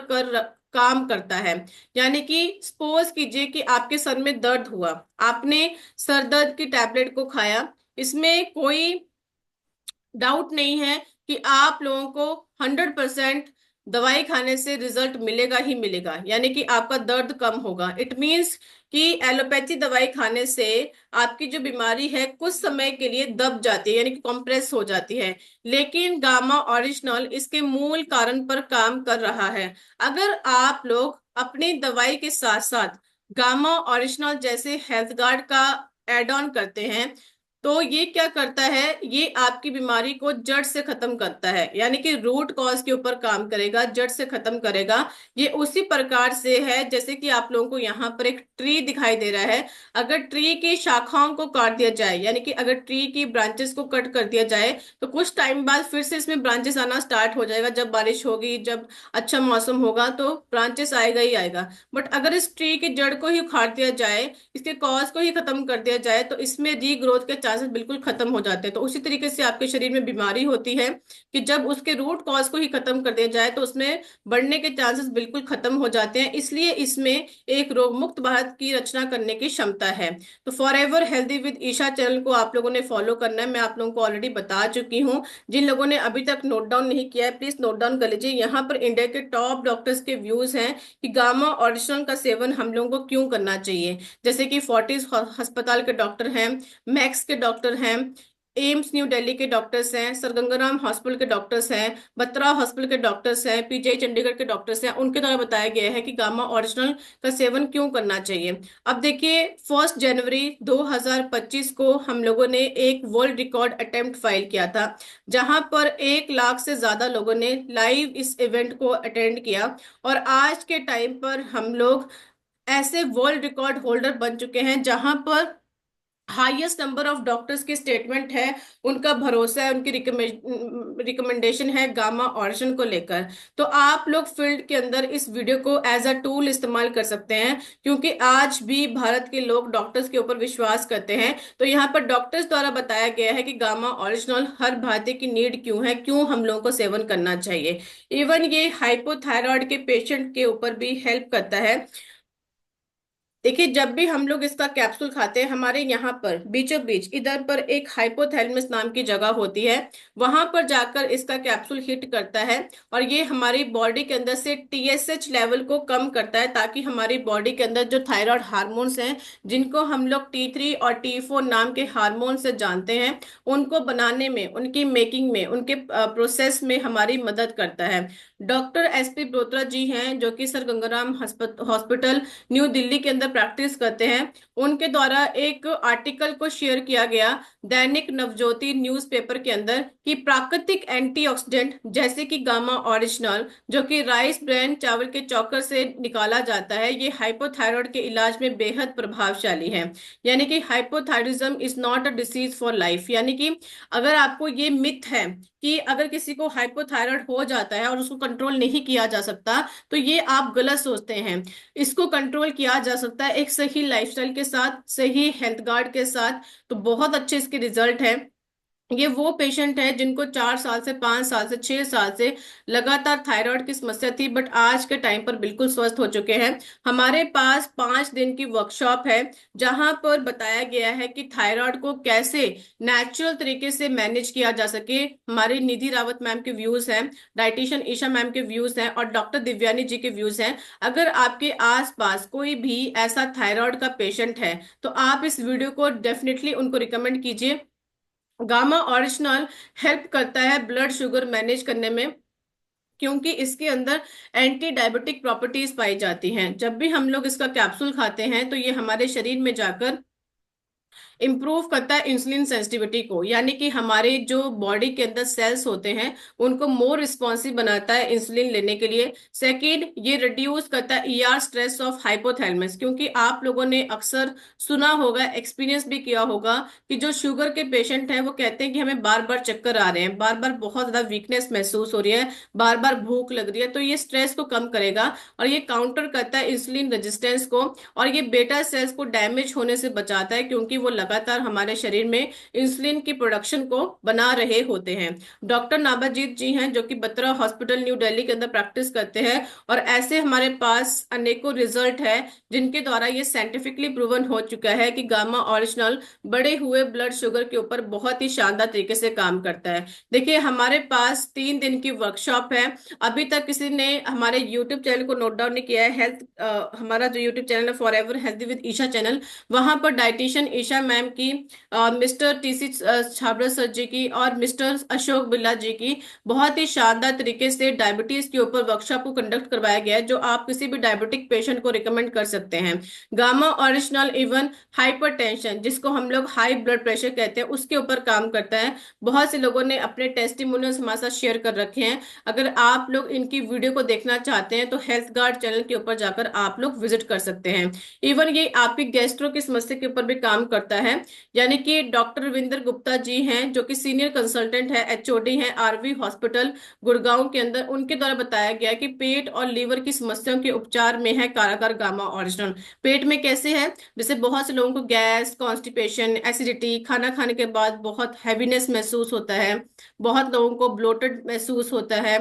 काम करता है। यानी कि सपोज कीजिए कि आपके सर में दर्द हुआ, आपने सर दर्द की टैबलेट को खाया, इसमें कोई डाउट नहीं है कि आप लोगों को 100% दवाई खाने से रिजल्ट मिलेगा ही मिलेगा, यानी कि आपका दर्द कम होगा। इट मीन्स कि एलोपैथी दवाई खाने से आपकी जो बीमारी है कुछ समय के लिए दब जाती है, यानी कि कॉम्प्रेस हो जाती है, लेकिन गामा ओरिजिनल इसके मूल कारण पर काम कर रहा है। अगर आप लोग अपनी दवाई के साथ साथ गामा ओरिजिनल जैसे हेल्थ गार्ड का एड ऑन करते हैं, तो ये क्या करता है, ये आपकी बीमारी को जड़ से खत्म करता है, यानी कि रूट कॉज के ऊपर काम करेगा, जड़ से खत्म करेगा। ये उसी प्रकार से है जैसे कि आप लोगों को यहाँ पर एक ट्री दिखाई दे रहा है। अगर ट्री की शाखाओं को काट दिया जाए, यानी कि अगर ट्री की ब्रांचेस को कट कर दिया जाए, तो कुछ टाइम बाद फिर से इसमें ब्रांचेस आना स्टार्ट हो जाएगा। जब बारिश होगी, जब अच्छा मौसम होगा, तो ब्रांचेस आएगा ही आएगा। बट अगर इस ट्री की जड़ को ही उखाड़ दिया जाए, इसके कॉज को ही खत्म कर दिया जाए, तो इसमें रीग्रोथ के चांसेस बिल्कुल खत्म हो जाते हैं। तो उसी तरीके से आपके शरीर में बीमारी होती है कि जब उसके रूट कॉज को ही खत्म कर दिया जाए, तो उसमें बढ़ने के चांसेस बिल्कुल खत्म हो जाते हैं। इसलिए इसमें एक रोग मुक्त भारत की रचना करने की क्षमता है। तो forever healthy with Isha channel को आप लोगों ने फॉलो करना है, मैं आप लोगों को ऑलरेडी बता चुकी हूँ। जिन लोगों ने अभी तक नोट डाउन नहीं किया है, प्लीज नोट डाउन कर लीजिए। यहाँ पर इंडिया के टॉप डॉक्टर्स के व्यूज हैं कि गामा ओरिजिनल का सेवन हम लोगों को क्यों करना चाहिए। जैसे कि फोर्टिस अस्पताल के डॉक्टर हैं, मैक्स के डॉक्टर हैं, एम्स न्यू दिल्ली के डॉक्टर्स हैं, सर गंगाराम हॉस्पिटल के डॉक्टर्स हैं, बत्रा हॉस्पिटल के डॉक्टर्स हैं, पीजीआई चंडीगढ़ के डॉक्टर्स हैं, उनके द्वारा बताया गया है कि गामा ओरिजिनल का सेवन क्यों करना चाहिए। अब देखिए, 1 जनवरी 2025 को हम लोगों ने एक वर्ल्ड रिकॉर्ड अटेम्प्ट फाइल किया था, जहां पर 1 लाख से ज्यादा लोगों ने लाइव इस इवेंट को अटेंड किया। और आज के टाइम पर हम लोग ऐसे वर्ल्ड रिकॉर्ड होल्डर बन चुके हैं जहां पर हाईएस्ट नंबर ऑफ डॉक्टर्स की स्टेटमेंट है, उनका भरोसा है, उनकी रिकमेंडेशन है गामा ऑरिजिन को लेकर। तो आप लोग फील्ड के अंदर इस वीडियो को एज अ टूल इस्तेमाल कर सकते हैं, क्योंकि आज भी भारत के लोग डॉक्टर्स के ऊपर विश्वास करते हैं। तो यहाँ पर डॉक्टर्स द्वारा बताया गया है कि गामा ओरिजिनल हर भारतीय की नीड क्यों है, क्यों हम लोगों को सेवन करना चाहिए। इवन ये हाइपोथायराइड के पेशेंट के ऊपर भी हेल्प करता है। देखिए, जब भी हम लोग इसका कैप्सूल खाते हैं, हमारे यहाँ पर बीचों बीच इधर पर एक हाइपोथैलेमस नाम की जगह होती है, वहां पर जाकर इसका कैप्सूल हिट करता है और ये हमारी बॉडी के अंदर से टीएसएच लेवल को कम करता है, ताकि हमारी बॉडी के अंदर जो थायराइड हार्मोन्स हैं, जिनको हम लोग T3 और T4 नाम के हार्मोन से जानते हैं, उनको बनाने में, उनकी मेकिंग में, उनके प्रोसेस में हमारी मदद करता है। डॉक्टर SP ब्रोत्रा जी हैं, जो कि sir Gangaram hospital new Delhi के अंदर प्रैक्टिस करते हैं, उनके द्वारा एक आर्टिकल को शेयर किया गया दैनिक नवज्योति न्यूज़पेपर के अंदर कि प्राकृतिक एंटीऑक्सीडेंट जैसे कि गामा ओरिजिनल, जो कि राइस ब्रान चावल के चोकर से निकाला जाता है, ये हाइपोथायराइड के इलाज में बेहद प्रभावशाली है। यानी कि hypothyroidism is not a disease for life, यानी कि अगर आपको ये मिथ है कि अगर किसी को हाइपोथायराइड हो जाता है और उसको कंट्रोल नहीं किया जा सकता, तो ये आप गलत सोचते हैं। इसको कंट्रोल किया जा सकता है एक सही लाइफस्टाइल के साथ, सही हेल्थ गार्ड के साथ। तो बहुत अच्छे इसके रिजल्ट है। ये वो पेशेंट है जिनको 4 साल से, 5 साल से, 6 साल से लगातार थायराइड की समस्या थी, बट आज के टाइम पर बिल्कुल स्वस्थ हो चुके हैं। हमारे पास 5 दिन की वर्कशॉप है, जहां पर बताया गया है कि थायराइड को कैसे नेचुरल तरीके से मैनेज किया जा सके। हमारी निधि रावत मैम के व्यूज हैं, डाइटिशियन ईशा मैम के व्यूज हैं, और डॉक्टर दिव्यानी जी के व्यूज हैं। अगर आपके आसपास कोई भी ऐसा थायराइड का पेशेंट है, तो आप इस वीडियो को डेफिनेटली उनको रिकमेंड कीजिए। गामा ओरिजिनल हेल्प करता है ब्लड शुगर मैनेज करने में, क्योंकि इसके अंदर एंटी डायबिटिक प्रॉपर्टीज पाई जाती हैं। जब भी हम लोग इसका कैप्सूल खाते हैं, तो ये हमारे शरीर में जाकर इंप्रूव करता है इंसुलिन सेंसिटिविटी को, यानी कि हमारे जो बॉडी के अंदर सेल्स होते हैं, उनको मोर रिस्पॉन्सिव बनाता है इंसुलिन लेने के लिए। सेकेंड, ये रिड्यूस करता है ER स्ट्रेस ऑफ हाइपोथैलेमस, क्योंकि आप लोगों ने अक्सर सुना होगा, एक्सपीरियंस भी किया होगा कि जो शुगर के पेशेंट हैं, वो कहते हैं कि हमें बार बार चक्कर आ रहे हैं, बार बार बहुत ज्यादा वीकनेस महसूस हो रही है, बार बार भूख लग रही है। तो ये स्ट्रेस को कम करेगा और ये काउंटर करता है इंसुलिन रेजिस्टेंस को, और ये बेटा सेल्स को डैमेज होने से बचाता है, क्योंकि वो लगातार हमारे शरीर में इंसुलिन की प्रोडक्शन को बना रहे होते हैं। डॉक्टर नाबाजीत जी हैं जो कि बत्रा हॉस्पिटल न्यू दिल्ली के अंदर प्रैक्टिस करते हैं, और ऐसे हमारे पास अनेकों रिजल्ट है जिनके द्वारा ये साइंटिफिकली प्रूवन हो चुका है कि गामा ओरिजिनल बढ़े हुए ब्लड शुगर के ऊपर बहुत ही शानदार तरीके से काम करता है। देखिए, हमारे पास 3 दिन की वर्कशॉप है। अभी तक किसी ने हमारे यूट्यूब चैनल को नोट डाउन नहीं किया है, हमारा जो यूट्यूब चैनल है forever healthy with Isha channel, वहां पर डाइटिशियन ईशा मैम की, mister TC Chhabra sir ji की और मिस्टर अशोक बिल्ला जी की बहुत ही शानदार तरीके से डायबिटीज के ऊपर वर्कशॉप को कंडक्ट करवाया गया है, जो आप किसी भी डायबिटिक पेशेंट को रिकमेंड कर सकते हैं। गामा ओरिजिनल इवन हाइपरटेंशन, जिसको हम लोग हाई ब्लड प्रेशर कहते हैं, उसके ऊपर काम करता है। बहुत से लोगों ने अपने टेस्टिमोनियल्स हमारे साथ शेयर कर रखे हैं। अगर आप लोग इनकी वीडियो को देखना चाहते हैं तो हेल्थ गार्ड चैनल के ऊपर जाकर आप लोग विजिट कर सकते हैं। इवन ये आपकी गैस्ट्रो की समस्या के ऊपर भी काम करता है, यानी कि डॉक्टर रविंदर गुप्ता जी हैं जो कि सीनियर कंसल्टेंट है, एचओडी हैं आरवी हॉस्पिटल गुड़गांव के अंदर। उनके द्वारा बताया गया कि पेट और लीवर की समस्याओं के उपचार में है कारागार गामा ओरिजिनल। पेट में कैसे है, जैसे बहुत से लोगों को गैस, कॉन्स्टिपेशन, एसिडिटी, खाना खाने के बाद बहुत हैवीनेस महसूस होता है, बहुत लोगों को ब्लोटेड महसूस होता है,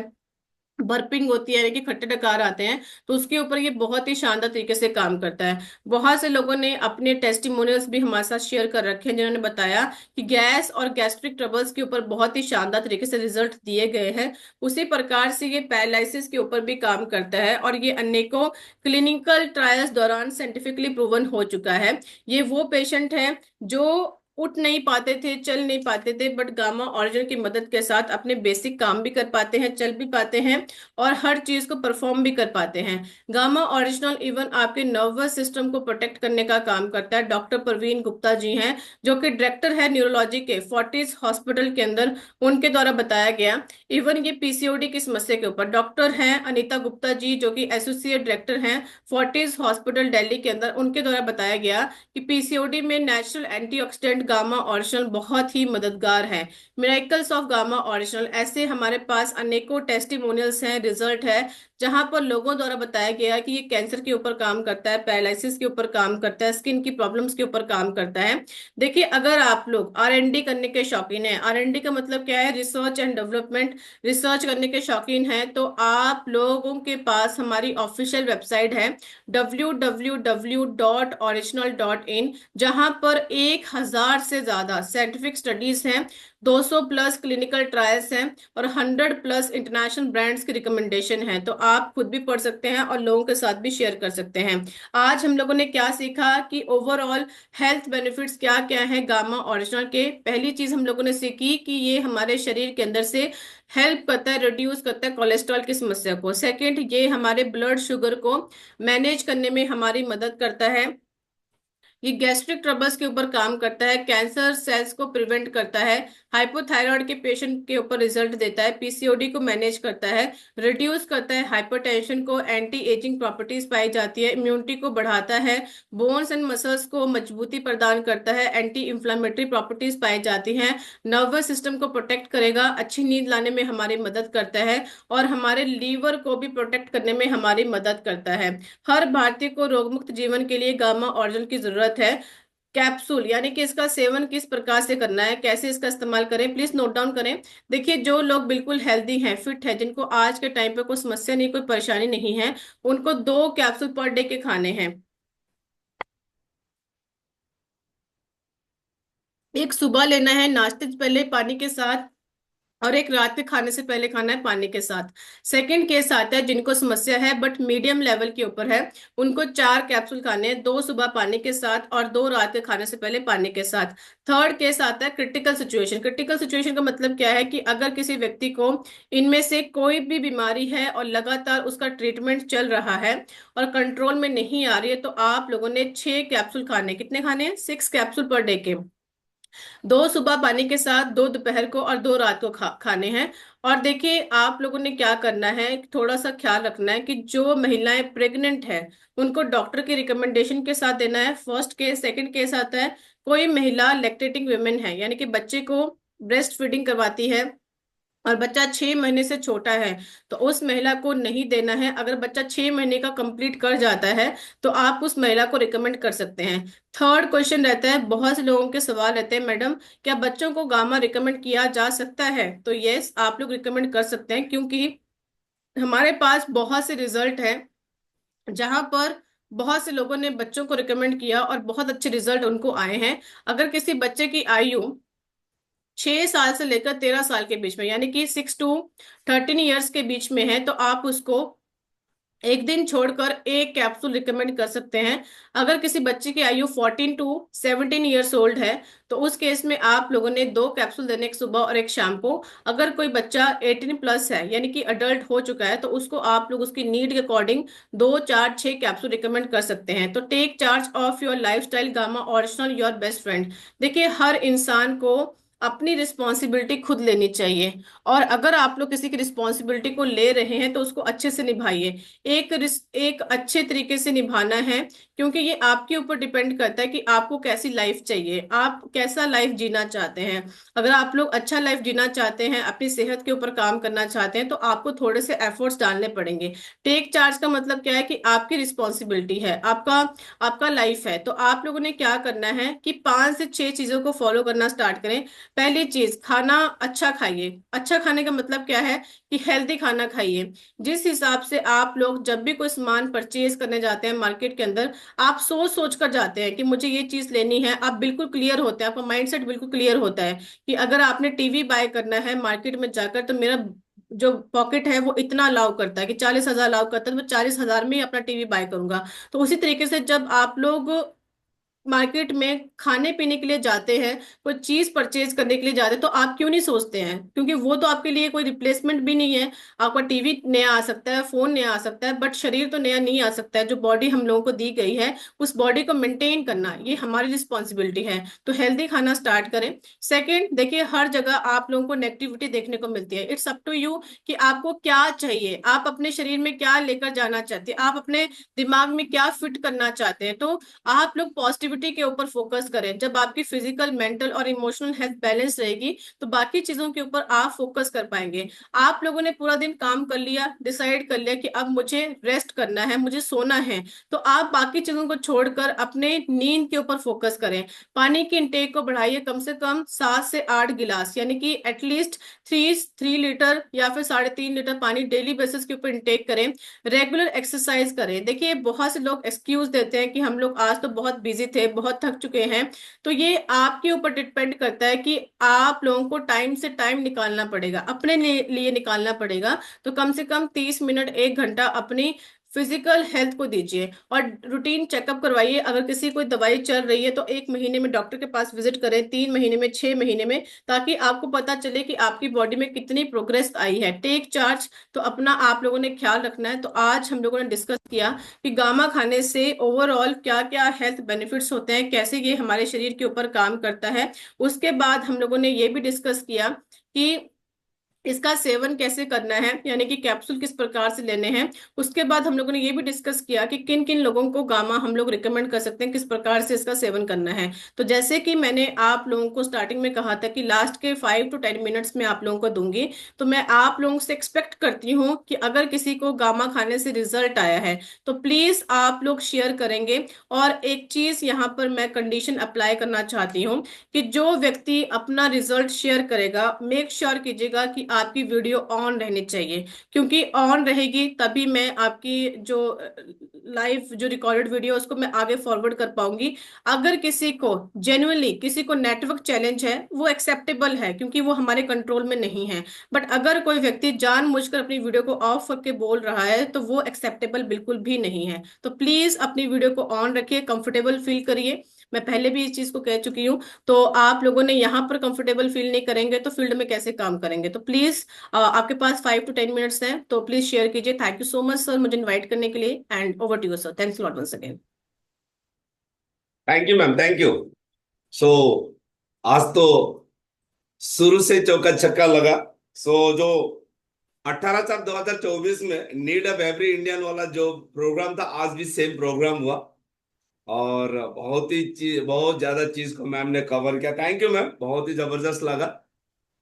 बर्पिंग होती है, यानी कि खट्टे डकार आते हैं, तो उसके ऊपर ये बहुत ही शानदार तरीके से काम करता है। बहुत से लोगों ने अपने टेस्टिमोनियल्स भी हमारे साथ शेयर कर रखे हैं जिन्होंने बताया कि गैस और गैस्ट्रिक ट्रबल्स के ऊपर बहुत ही शानदार तरीके से रिजल्ट दिए गए हैं। उसी प्रकार से ये पैरालिसिस के ऊपर भी काम करता है, और ये अनेकों क्लिनिकल ट्रायल्स दौरान साइंटिफिकली प्रूवन हो चुका है। ये वो पेशेंट है जो उठ नहीं पाते थे, चल नहीं पाते थे, बट गामा ओरिजिनल की मदद के साथ अपने बेसिक काम भी कर पाते हैं, चल भी पाते हैं और हर चीज को परफॉर्म भी कर पाते हैं। गामा ओरिजिनल इवन आपके नर्वस सिस्टम को प्रोटेक्ट करने का काम करता है। डॉक्टर प्रवीण गुप्ता जी हैं जो कि डायरेक्टर है न्यूरोलॉजी के फोर्टिस हॉस्पिटल के अंदर, उनके द्वारा बताया गया। इवन ये पीसीओडी की समस्या के ऊपर डॉक्टर हैं अनीता गुप्ता जी जो कि एसोसिएट डायरेक्टर हैं फोर्टिस हॉस्पिटल दिल्ली के अंदर, उनके द्वारा बताया गया कि पीसीओडी में नेचुरल एंटीऑक्सीडेंट गामा ओरिजिनल बहुत ही मददगार है। मिरेकल्स ऑफ गामा ओरिजिनल, ऐसे हमारे पास अनेकों टेस्टिमोनियल्स हैं, रिजल्ट है, जहां पर लोगों द्वारा बताया गया कि ये कैंसर के ऊपर काम करता है, पैरालिसिस के ऊपर काम करता है, स्किन की प्रॉब्लम्स के ऊपर काम करता है। देखिए, अगर आप लोग आरएनडी करने के शौकीन हैं, आरएनडी का मतलब क्या है, रिसर्च एंड डेवलपमेंट, रिसर्च करने के शौकीन हैं, तो आप लोगों के पास हमारी ऑफिशियल वेबसाइट है www.original.in, जहां पर 1000 से ज्यादा साइंटिफिक स्टडीज हैं, 200 प्लस क्लिनिकल ट्रायल्स हैं और 100 प्लस इंटरनेशनल ब्रांड्स की रिकमेंडेशन है। तो आप खुद भी पढ़ सकते हैं और लोगों के साथ भी शेयर कर सकते हैं। आज हम लोगों ने क्या सीखा कि ओवरऑल हेल्थ बेनिफिट्स क्या क्या हैं गामा ओरिजिनल के। पहली चीज हम लोगों ने सीखी कि ये हमारे शरीर के अंदर से हेल्प करता है, रिड्यूस करता है कोलेस्ट्रॉल की समस्या को। सेकंड, ये हमारे ब्लड शुगर को मैनेज करने में हमारी मदद करता है। ये गैस्ट्रिक ट्रबल्स के ऊपर काम करता है, कैंसर सेल्स को प्रिवेंट करता है, हाइपोथायराइड के पेशेंट के ऊपर रिजल्ट देता है, पीसीओडी को मैनेज करता है, रिड्यूस करता है हाइपरटेंशन को, एंटी एजिंग प्रॉपर्टीज पाई जाती है, इम्यूनिटी को बढ़ाता है, बोन्स एंड मसल्स को मजबूती प्रदान करता है, एंटी इंफ्लेमेटरी प्रॉपर्टीज पाई जाती हैं, नर्वस सिस्टम को प्रोटेक्ट करेगा, अच्छी नींद लाने में हमारी मदद करता है और हमारे लीवर को भी प्रोटेक्ट करने में हमारी मदद करता है। हर भारतीय को रोगमुक्त जीवन के लिए गामा ओरिजिनल की जरूरत है। कैप्सूल, यानी कि इसका सेवन किस प्रकार से करना है, कैसे इसका इस्तेमाल करें, प्लीज नोट डाउन करें। देखिए, जो लोग बिल्कुल हेल्दी हैं, फिट है, जिनको आज के टाइम पे कोई समस्या नहीं, कोई परेशानी नहीं है, उनको 2 कैप्सूल पर डे के खाने हैं। एक सुबह लेना है नाश्ते से पहले पानी के साथ, और एक रात के खाने से पहले खाना है पानी के साथ। सेकंड केस आता है जिनको समस्या है बट मीडियम लेवल के ऊपर है, उनको 4 कैप्सूल खाने हैं, 2 सुबह पानी के साथ और 2 रात के खाने से पहले पानी के साथ। थर्ड केस आता है क्रिटिकल सिचुएशन। क्रिटिकल सिचुएशन का मतलब क्या है कि अगर किसी व्यक्ति को इनमें से कोई भी बीमारी है और लगातार उसका ट्रीटमेंट चल रहा है और कंट्रोल में नहीं आ रही है, तो आप लोगों ने 6 कैप्सूल खाने, कितने खाने हैं, 6 कैप्सूल पर डे के, 2 सुबह पानी के साथ, 2 दोपहर को और 2 रात को खाने हैं। और देखिए, आप लोगों ने क्या करना है, थोड़ा सा ख्याल रखना है कि जो महिलाएं प्रेग्नेंट है उनको डॉक्टर की रिकमेंडेशन के साथ देना है। First case. सेकंड केस आता है कोई महिला लैक्टेटिंग वुमेन है, यानी कि बच्चे को ब्रेस्ट फीडिंग करवाती है, और बच्चा 6 महीने से छोटा है तो उस महिला को नहीं देना है। अगर बच्चा 6 महीने का कंप्लीट कर जाता है तो आप उस महिला को रिकमेंड कर सकते हैं। थर्ड क्वेश्चन रहता है, बहुत से लोगों के सवाल रहते हैं, मैडम क्या बच्चों को गामा रिकमेंड किया जा सकता है? तो यस, आप लोग रिकमेंड कर सकते हैं, क्योंकि हमारे पास बहुत से रिजल्ट है जहां पर बहुत से लोगों ने बच्चों को रिकमेंड किया और बहुत अच्छे रिजल्ट उनको आए हैं। अगर किसी बच्चे की आयु 6 साल से लेकर 13 साल के बीच में, यानी कि 6 to 13 ईयर्स के बीच में है, तो आप उसको एक दिन छोड़कर एक कैप्सूल रिकमेंड कर सकते हैं। अगर किसी बच्चे की आयु 14 to 17 ईयर्स ओल्ड है तो उस केस में आप लोगों ने 2 कैप्सूल देने, एक सुबह और एक शाम को। अगर कोई बच्चा 18 प्लस है, यानी कि अडल्ट हो चुका है, तो उसको आप लोग उसकी नीड के अकॉर्डिंग 2, 4, 6 कैप्सूल रिकमेंड कर सकते हैं। तो take charge of your lifestyle, gamma original, your best friend. देखिए, हर इंसान को अपनी रिस्पॉन्सिबिलिटी खुद लेनी चाहिए, और अगर आप लोग किसी की रिस्पॉन्सिबिलिटी को ले रहे हैं तो उसको अच्छे से निभाइए। एक अच्छे तरीके से निभाना है, क्योंकि ये आपके ऊपर डिपेंड करता है कि आपको कैसी लाइफ चाहिए, आप कैसा लाइफ जीना चाहते हैं। अगर आप लोग अच्छा लाइफ जीना चाहते हैं, अपनी सेहत के ऊपर काम करना चाहते हैं, तो आपको थोड़े से एफर्ट्स डालने पड़ेंगे। टेक चार्ज का मतलब क्या है कि आपकी रिस्पॉन्सिबिलिटी है, आपका आपका लाइफ है। तो आप लोगों ने क्या करना है कि 5 से 6 चीजों को फॉलो करना स्टार्ट करें। पहली चीज, खाना अच्छा खाइए। अच्छा खाने का मतलब क्या है कि हेल्दी खाना खाइए। जिस हिसाब से आप लोग जब भी कोई सामान परचेज करने जाते हैं मार्केट के अंदर, आप सोच सोच कर जाते हैं कि मुझे ये चीज लेनी है। आप बिल्कुल क्लियर होते हैं, आपका माइंडसेट बिल्कुल क्लियर होता है कि अगर आपने टीवी बाय करना है मार्केट में जाकर, तो मेरा जो पॉकेट है वो इतना अलाउ करता है कि 40,000 अलाउ करता है, तो मैं 40,000 में ही अपना टीवी बाय करूंगा। तो उसी तरीके से जब आप लोग मार्केट में खाने पीने के लिए जाते हैं, कोई चीज परचेज करने के लिए जाते हैं, तो आप क्यों नहीं सोचते हैं? क्योंकि वो तो आपके लिए कोई रिप्लेसमेंट भी नहीं है। आपका टीवी नया आ सकता है, फोन नया आ सकता है, बट शरीर तो नया नहीं आ सकता है। जो बॉडी हम लोगों को दी गई है, उस बॉडी को मेंटेन करना ये हमारी रिस्पॉन्सिबिलिटी है। तो हेल्दी खाना स्टार्ट करें। सेकेंड, देखिए, हर जगह आप लोगों को नेगेटिविटी देखने को मिलती है। इट्स अप टू यू कि आपको क्या चाहिए, आप अपने शरीर में क्या लेकर जाना चाहते हैं, आप अपने दिमाग में क्या फिट करना चाहते हैं। तो आप लोग पॉजिटिविटी के ऊपर फोकस करें। जब आपकी फिजिकल, मेंटल और इमोशनल हेल्थ बैलेंस रहेगी, तो बाकी चीजों के ऊपर आप फोकस कर पाएंगे। आप लोगों ने पूरा दिन काम कर लिया, डिसाइड कर लिया कि अब मुझे रेस्ट करना है, मुझे सोना है, तो आप बाकी चीजों को छोड़कर अपने नींद के ऊपर फोकस करें। पानी की इंटेक को बढ़ाइए, कम से कम 7 से 8 गिलास, यानी कि एटलीस्ट 3 लीटर या फिर 3.5 लीटर पानी डेली बेसिस के ऊपर इंटेक करें। रेगुलर एक्सरसाइज करें। देखिए, बहुत से लोग एक्सक्यूज देते हैं कि हम लोग आज तो बहुत बिजी थे, बहुत थक चुके हैं। तो ये आपके ऊपर डिपेंड करता है कि आप लोगों को टाइम से टाइम निकालना पड़ेगा, अपने लिए निकालना पड़ेगा। तो कम से कम 30 मिनट, 1 घंटा अपनी फिजिकल हेल्थ को दीजिए, और रूटीन चेकअप करवाइए। अगर किसी कोई दवाई चल रही है तो 1 महीने में डॉक्टर के पास विजिट करें, 3 महीने में, 6 महीने में, ताकि आपको पता चले कि आपकी बॉडी में कितनी प्रोग्रेस आई है। Take charge. तो अपना आप लोगों ने ख्याल रखना है। तो आज हम लोगों ने डिस्कस किया कि गामा खाने से ओवरऑल क्या क्या हेल्थ बेनिफिट्स होते हैं, कैसे ये हमारे शरीर के ऊपर काम करता है। उसके बाद हम लोगों ने ये भी डिस्कस किया कि इसका सेवन कैसे करना है, यानी कि कैप्सूल किस प्रकार से लेने हैं। उसके बाद हम लोगों ने ये भी डिस्कस किया कि किन किन लोगों को गामा हम लोग रिकमेंड कर सकते हैं, किस प्रकार से इसका सेवन करना है। तो जैसे कि मैंने आप लोगों को स्टार्टिंग में कहा था कि लास्ट के 5 to 10 मिनट्स में आप लोगों को दूंगी, तो मैं आप लोगों से एक्सपेक्ट करती हूँ कि अगर किसी को गामा खाने से रिजल्ट आया है तो प्लीज आप लोग शेयर करेंगे। और एक चीज यहाँ पर मैं कंडीशन अप्लाई करना चाहती हूँ कि जो व्यक्ति अपना रिजल्ट शेयर करेगा, मेक श्योर कीजिएगा कि आपकी वीडियो ऑन रहनी चाहिए, क्योंकि ऑन रहेगी तभी मैं आपकी जो लाइव जो रिकॉर्डेड वीडियो उसको मैं आगे फॉरवर्ड कर पाऊंगी। अगर किसी को जेन्युइनली किसी को नेटवर्क चैलेंज है, वो एक्सेप्टेबल है, क्योंकि वो हमारे कंट्रोल में नहीं है। बट अगर कोई व्यक्ति जानबूझकर अपनी वीडियो को ऑफ करके बोल रहा है, तो वो एक्सेप्टेबल बिल्कुल भी नहीं है। तो प्लीज अपनी वीडियो को ऑन रखिए, कंफर्टेबल फील करिए। मैं पहले भी इस चीज को कह चुकी हूँ। तो आप लोगों ने यहाँ पर कंफर्टेबल फील नहीं करेंगे तो फील्ड में कैसे काम करेंगे? तो प्लीज, आपके पास 5 to 10 मिनट्स हैं, तो प्लीज शेयर कीजिए। Thank you so much sir, मुझे इन्वाइट करने के लिए, and over to you sir. Thanks lot once again. Thank you ma'am, thank you. So आज तो शुरू से चौका छक्का लगा। सो जो 18/4/2024 में नीड ऑफ एवरी इंडियन वाला जो प्रोग्राम था, आज भी सेम प्रोग्राम हुआ। और बहुत ज्यादा चीज को मैम ने कवर किया। थैंक यू मैम, बहुत ही जबरदस्त लगा।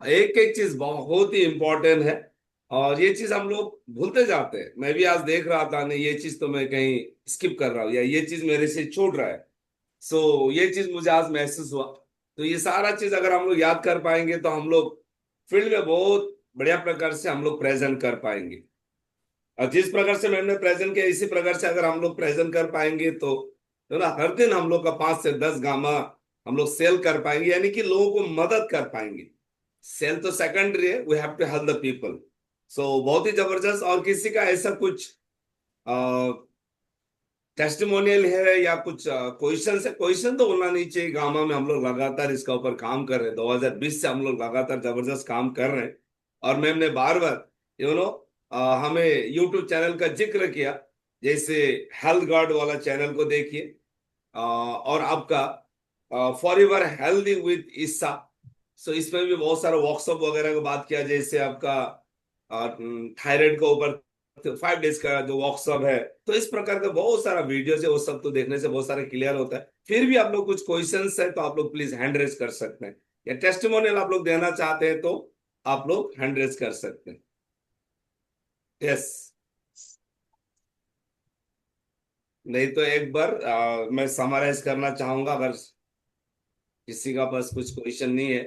एक एक चीज बहुत ही इंपॉर्टेंट है, और ये चीज हम लोग भूलते जाते हैं। मैं भी आज देख रहा था, नहीं ये चीज तो मैं कहीं स्किप कर रहा हूँ, या ये चीज मेरे से छूट रहा है। सो ये चीज मुझे आज महसूस हुआ। तो ये सारा चीज अगर हम लोग याद कर पाएंगे तो हम लोग फील्ड में बहुत बढ़िया प्रकार से हम लोग प्रेजेंट कर पाएंगे। और जिस प्रकार से मैंने प्रेजेंट किया, इसी प्रकार से अगर हम लोग प्रेजेंट कर पाएंगे तो ना हर दिन हम लोग का 5 से 10 गामा हम लोग सेल कर पाएंगे, यानी कि लोगों को मदद कर पाएंगे। सेल तो सेकेंडरी है, we have to help the people. So बहुत ही जबरदस्त। और किसी का ऐसा कुछ टेस्टिमोनियल है या कुछ क्वेश्चन है? क्वेश्चन तो होना नहीं चाहिए। गामा में हम लोग लगातार इसका ऊपर काम कर रहे हैं, 2020 से हम लोग लगातार जबरदस्त काम कर रहे हैं। और मैम ने बार बार हमें यूट्यूब चैनल का जिक्र किया, जैसे हेल्थ गार्ड वाला चैनल को देखिए, और आपका फॉर एवर हेल्दी विद ईसा। सो इसमें भी बहुत सारा वर्कशॉप वगैरह की बात किया, जैसे आपका थायराइड के ऊपर 5 डेज का जो वर्कशॉप है। तो इस प्रकार का बहुत सारा वीडियोस है, वो सब तो देखने से बहुत सारा क्लियर होता है। फिर भी आप लोग कुछ क्वेश्चंस है तो आप लोग प्लीज हैंड रेज कर सकते हैं, या टेस्टिमोनियल आप लोग देना चाहते हैं तो आप लोग हैंड रेज कर सकते हैं। यस, नहीं तो एक बार मैं समराइज करना चाहूंगा, अगर किसी का पास कुछ क्वेश्चन नहीं है।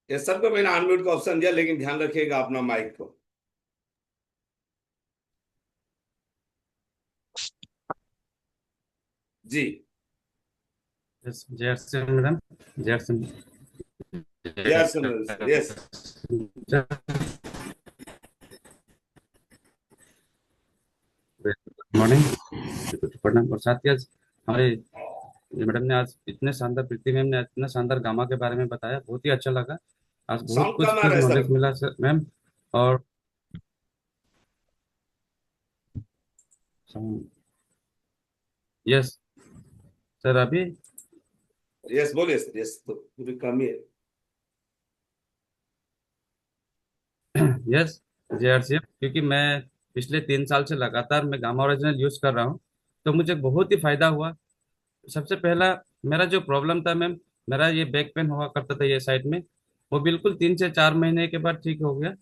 ये सबको मैंने अनम्यूट का ऑप्शन दिया, लेकिन ध्यान रखिएगा अपना माइक को। जी। Yes, Jackson, madam. Jackson. Yes Jackson. Sir, yes. Good morning. प्रणाम। और साथ ही आज हमारे मैडम ने आज इतने शानदार, प्रीति मैम ने इतना शानदार गामा के बारे में बताया, बहुत ही अच्छा लगा। आज बहुत साउंड कुछ कम आ कुछ रहा है सर। नॉलेज मिला सर मैम। और यस सर, अभी यस बोलिए सर, यस तो पूरी कम ही है। यस जेआरसीएफ, क्योंकि मैं पिछले 3 साल से लगातार मैं गामा ओरिजिनल यूज कर रहा हूँ, तो मुझे बहुत ही फायदा हुआ। सबसे पहला मेरा जो प्रॉब्लम था मैम, मेरा ये बैक पेन हुआ करता था ये साइड में, वो बिल्कुल 3 से 4 महीने के बाद ठीक हो गया।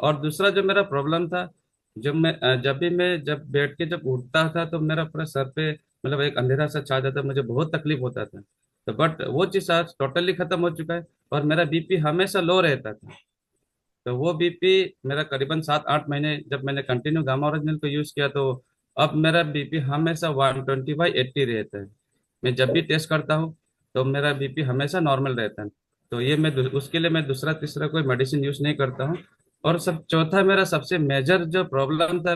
और दूसरा जो मेरा प्रॉब्लम था, जब भी मैं जब बैठ के जब उठता था तो मेरा पूरा सर पे मतलब एक अंधेरा सा छा जाता, मुझे बहुत तकलीफ होता था। तो बट वो चीज़ आज टोटली खत्म हो चुका है, और मेरा बीपी हमेशा लो रहता था। तो वो बीपी मेरा करीबन 7-8 महीने जब मैंने कंटिन्यू गामा ओरिजिनल को यूज किया, तो अब मेरा बीपी हमेशा 120/80 रहता है। मैं जब भी टेस्ट करता हूँ तो मेरा बीपी हमेशा नॉर्मल रहता है। तो ये उसके लिए मैं दूसरा तीसरा कोई मेडिसिन यूज नहीं करता हूँ। और सब चौथा, मेरा सबसे मेजर जो प्रॉब्लम था,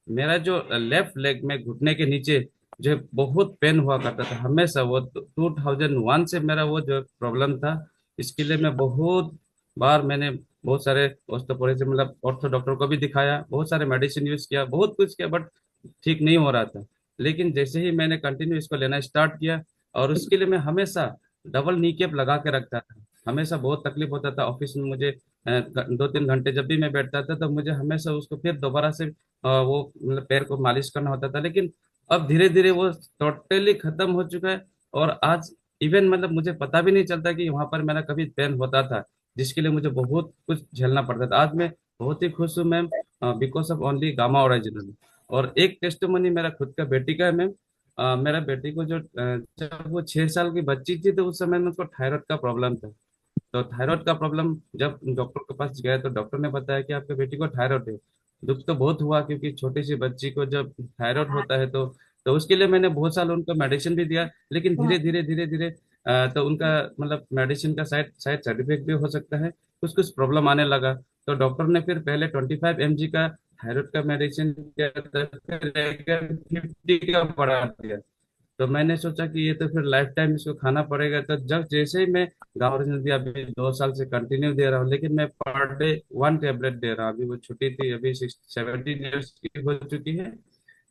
मेरा जो लेफ्ट लेग में घुटने के नीचे जो बहुत पेन हुआ करता था हमेशा, वो 2001 से मेरा वो जो प्रॉब्लम था। इसके लिए मैं बहुत बार मैंने बहुत सारे ऑर्थोपेडिक मतलब ऑर्थो डॉक्टर को भी दिखाया, बहुत सारे मेडिसिन यूज किया, बहुत कुछ किया, बट ठीक नहीं हो रहा था। लेकिन जैसे ही मैंने कंटिन्यू इसको लेना स्टार्ट किया, और उसके लिए मैं हमेशा डबल नी कैप लगा के रखता था। हमेशा बहुत तकलीफ होता था ऑफिस में मुझे, 2-3 घंटे जब भी मैं बैठता था तो मुझे हमेशा उसको फिर दोबारा से वो मतलब पैर को मालिश करना होता था। लेकिन अब धीरे धीरे वो टोटली खत्म हो चुका है। और आज इवन मतलब मुझे पता भी नहीं चलता कि वहां पर मेरा कभी पेन होता था, जिसके लिए मुझे बहुत कुछ झेलना पड़ता था। आज मैं बहुत ही खुश हूँ ma'am, because of only gamma original. और एक टेस्टिमोनी मेरा खुद का बेटी का है मैम। मेरा बेटी को जब वो 6 साल की बच्ची थी, तो उस समय में उसको थायराइड का प्रॉब्लम था। तो थायराइड का प्रॉब्लम जब डॉक्टर के पास गया तो डॉक्टर ने बताया कि आपके बेटी को थायराइड है। दुख तो बहुत हुआ, क्योंकि छोटी सी बच्ची को जब थायराइड होता है तो उसके लिए मैंने बहुत साल उनको मेडिसिन भी दिया। लेकिन धीरे धीरे तो उनका मतलब मेडिसिन का शायद साइड इफेक्ट भी हो सकता है, कुछ कुछ प्रॉब्लम आने लगा। तो डॉक्टर ने फिर पहले 25 mg का थायराइड का मेडिसिन दिया था, फिर 50 का बढ़ा दिया। तो मैंने सोचा कि ये तो फिर लाइफ टाइम इसको खाना पड़ेगा। तो जब जैसे ही मैं गाँव ओरिजिनल दिया, अभी 2 साल से कंटिन्यू दे रहा हूँ, लेकिन मैं पर डे 1 टेबलेट दे रहा हूँ। अभी वो छोटी थी, अभी 17 ईयर्स की हो चुकी है,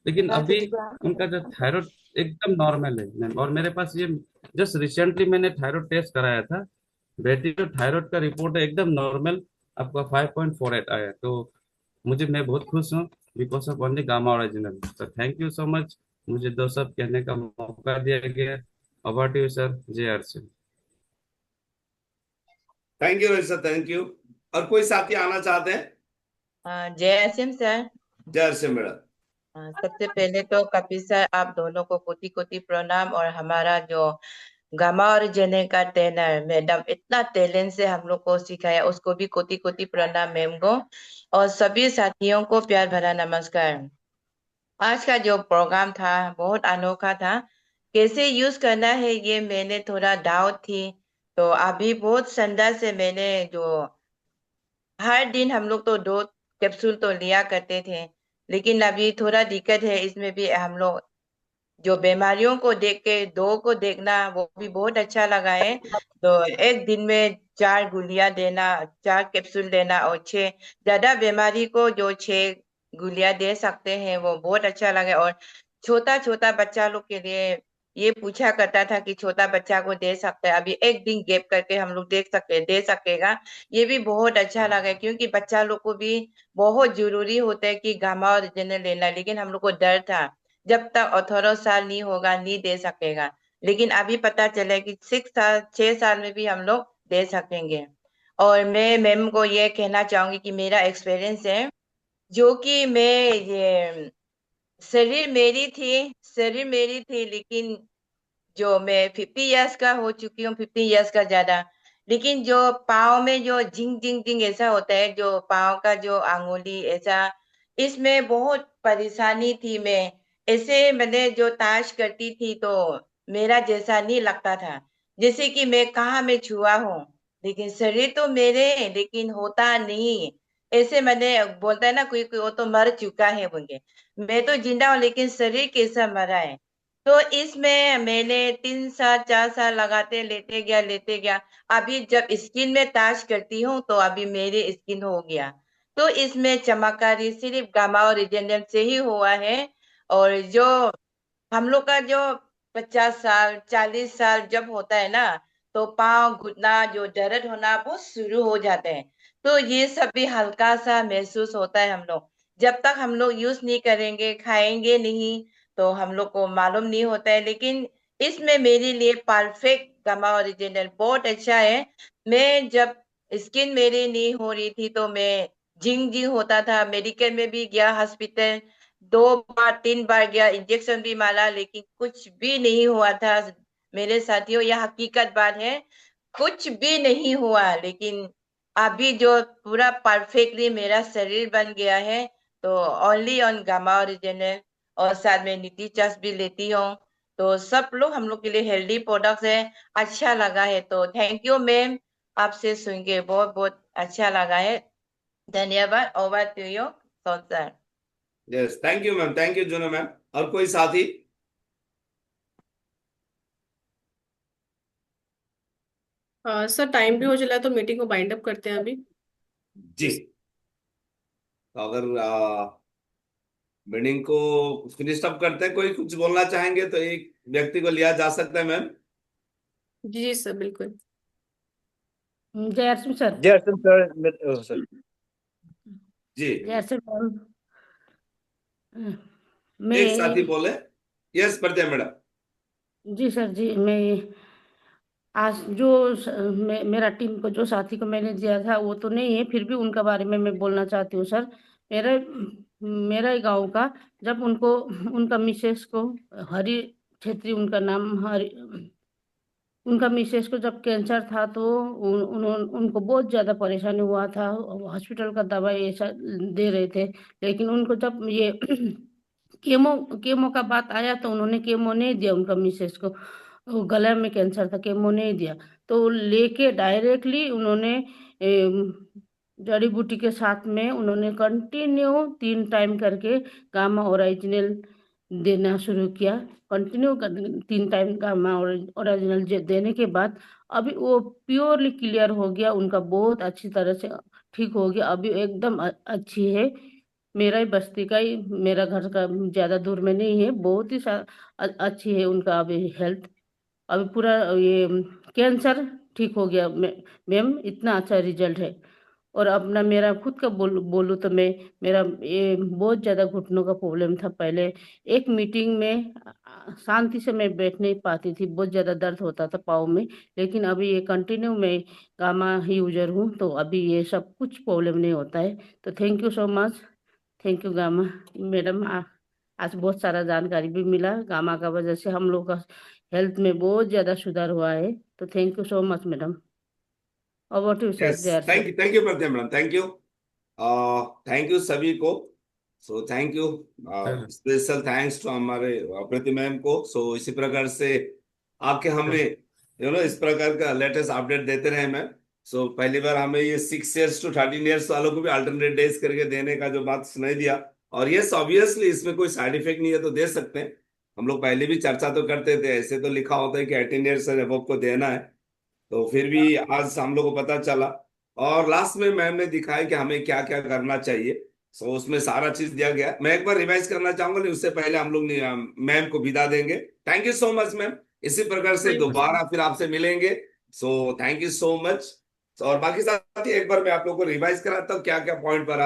लेकिन अभी उनका जो थायराइड एकदम नॉर्मल है मैम। और मेरे पास ये जस्ट रिसेंटली मैंने थायराइड टेस्ट कराया था, बेटी का थायराइड का रिपोर्ट है एकदम नॉर्मल, आपका 5.48 आया। तो मैं बहुत खुश हूँ, because of only gamma original. तो थैंक यू सो मच, मुझे दो सब कहने का मौका दिया गया। About you sir, J R C. Thank you Rohit sir, thank you. और कोई साथी आना चाहते हैं? जय सिंह सर। जय श्री मैडम। सबसे पहले तो कपिल सर आप दोनों को कोटि कोटि प्रणाम। और हमारा जो गामा और जेने का ट्रेनर मैडम इतना टैलेंट से हम लोग को सिखाया, उसको भी कोटि कोटि प्रणाम मैम को। और सभी साथियों को प्यार भरा नमस्कार। आज का जो प्रोग्राम था बहुत अनोखा था। कैसे यूज करना है ये मैंने थोड़ा डाउट थी। तो अभी बहुत संडा से मैंने जो हर दिन हम लोग तो 2 कैप्सूल तो लिया करते थे, लेकिन अभी थोड़ा दिक्कत है इसमें भी। हम लोग जो बीमारियों को देख के 2 को देखना वो भी बहुत अच्छा लगा है। तो एक दिन में 4 गोलियां देना, 4 कैप्सूल देना, और 6 ज्यादा बीमारी को जो 6 गोलियां दे सकते हैं वो बहुत अच्छा लगा। और छोटा छोटा बच्चा लोग के लिए ये पूछा करता था कि छोटा बच्चा को दे सकता है, अभी एक दिन गैप करके हम लोग देख सकते दे सकेगा। ये भी बहुत अच्छा लगा क्योंकि बच्चा लोग को भी बहुत जरूरी होता है कि गामा और जनरल लेना, लेकिन हम लोग को डर था जब तक 18 साल नहीं होगा नहीं दे सकेगा। लेकिन अभी पता चला कि 6 साल 6 साल में भी हम लोग दे सकेंगे। और मैं मैम को ये कहना चाहूंगी कि मेरा एक्सपीरियंस है जो कि मैं ये शरीर मेरी थी लेकिन जो मैं 50 इयर्स का हो चुकी हूँ, 50 इयर्स का ज्यादा। लेकिन जो पाँव में जो जिंग जिंग जिंग ऐसा होता है, जो पाँव का जो अंगुली ऐसा, इसमें बहुत परेशानी थी। मैं ऐसे मैंने जो ताश करती थी तो मेरा जैसा नहीं लगता था, जैसे कि मैं कहाँ मैं छुआ हूँ, लेकिन शरीर तो मेरे लेकिन होता नहीं। ऐसे मैंने बोलता है ना कोई कोई वो तो मर चुका है बोले, मैं तो जिंदा हूँ लेकिन शरीर कैसा मरा है। तो इसमें मैंने 3 साल 4 साल लगाते लेते गया। अभी जब स्किन में ताश करती हूँ तो अभी मेरी स्किन हो गया। तो इसमें चमत्कारी सिर्फ गामा और रिजेंडम से ही हुआ है। और जो हम लोग का जो 50 साल 40 साल जब होता है ना, तो पाँव घुटना जो दर्द होना वो शुरू हो जाते हैं। तो ये सब भी हल्का सा महसूस होता है। हम लोग जब तक हम लोग यूज नहीं करेंगे खाएंगे नहीं तो हम लोग को मालूम नहीं होता है। लेकिन इसमें मेरे लिए परफेक्ट गामा ओरिजिनल बहुत अच्छा है। मैं जब स्किन मेरी नहीं हो रही थी तो मैं जिंग जिंग होता था, मेडिकल में भी गया, हॉस्पिटल 2 बार 3 बार गया, इंजेक्शन भी मारा, लेकिन कुछ भी नहीं हुआ था। मेरे साथियों यह हकीकत बात है, कुछ भी नहीं हुआ। लेकिन अभी जो पूरा परफेक्टली मेरा शरीर बन गया है, तो ओनली ऑन गामा ओरिजिनल। और साथ में नीति चास भी लेती हूँ। तो सब लोग हम लोग के लिए हेल्दी प्रोडक्ट्स है। अच्छा लगा है तो थैंक यू मैम, आपसे सुन के बहुत बहुत अच्छा लगा है। धन्यवाद। Over to you sir. Yes, thank you ma'am, thank you Juno ma'am. और कोई साथी? सर टाइम भी हो चला है तो मीटिंग को बाइंड अप करते हैं अभी। जी। तो अगर मीटिंग को फिनिश अप करते हैं, कोई कुछ बोलना चाहेंगे तो एक व्यक्ति को लिया जा सकता है मैम। जी जी सर बिल्कुल। जय सिंह सर। जय सिंह सर, सर। जी, जय सिंह मैम। एक साथी मैं बोले। Yes Pratya madam. जी सर जी, मैं आज जो मेरा टीम को जो साथी को मैंने दिया था वो तो नहीं है, फिर भी उनका बारे में मैं बोलना चाहती हूँ सर। मेरा मेरा ही गांव का, जब उनको उनका मिसेस को हरि छेत्री उनका नाम, हरि उनका मिसेस को जब कैंसर था तो उनको बहुत ज़्यादा परेशानी हुआ था। हॉस्पिटल का दवाई ऐसा दे रहे थे, लेकिन उनको जब ये केमो केमो का बात आया तो उन्होंने केमो नहीं दिया उनका मिसेस को। वो गला में कैंसर था, केमो नहीं दिया। तो लेके डायरेक्टली उन्होंने जड़ी बूटी के साथ में उन्होंने कंटिन्यू 3 टाइम करके गामा ओरिजिनल देना शुरू किया। कंटिन्यू 3 टाइम गामा ओरिजिनल देने के बाद अभी वो प्योरली क्लियर हो गया, उनका बहुत अच्छी तरह से ठीक हो गया, अभी एकदम अच्छी है। मेरा ही बस्ती का ही, मेरा घर का ज्यादा दूर में नहीं है, बहुत ही अच्छी है उनका अभी हेल्थ। अभी पूरा ये कैंसर ठीक हो गया मैम, इतना अच्छा रिजल्ट है। और अपना मेरा खुद का बोलूँ तो मेरा ये बहुत ज़्यादा घुटनों का प्रॉब्लम था पहले। एक मीटिंग में शांति से मैं बैठ नहीं पाती थी, बहुत ज़्यादा दर्द होता था पाँव में। लेकिन अभी ये कंटिन्यू मैं गामा यूजर हूँ, तो अभी ये सब कुछ प्रॉब्लम नहीं होता है। तो thank you so much, thank you gamma madam. आज बहुत सारा जानकारी भी मिला, गामा का वजह से हम लोग का हेल्थ में बहुत ज़्यादा सुधार हुआ है। तो thank you so much madam. Over to sir, yes, जय sir. Thank you Pratima madam, thank you. Thank you सभी को। So thank you, sir special thanks to हमारे प्रीति मैम को। सो इसी प्रकार से आके हमें इस प्रकार का लेटेस्ट अपडेट देते रहे मैम। सो पहली बार हमें ये 6 years to 13 years वालों को भी अल्टरनेट डेज करके देने का जो बात सुनाई दिया। और यस, ऑब्वियसली इसमें कोई साइड इफेक्ट नहीं है तो दे सकते हैं। हम लोग पहले भी चर्चा तो करते थे, ऐसे तो लिखा होता है कि 18 years से अबव को देना है, तो फिर भी आज हम लोग को पता चला। और लास्ट में मैम ने दिखाया कि हमें क्या क्या करना चाहिए। सो उसमें सारा चीज दिया गया। मैं एक बार रिवाइज करना चाहूंगा, नहीं उससे पहले हम लोग मैम को विदा देंगे। Thank you so much ma'am. इसी प्रकार से थैंक यू सर। दोबारा फिर आपसे मिलेंगे। सो थैंक यू सो मच। और बाकी साथी एक बार मैं आप लोगों को रिवाइज कराता हूँ क्या क्या पॉइंट पर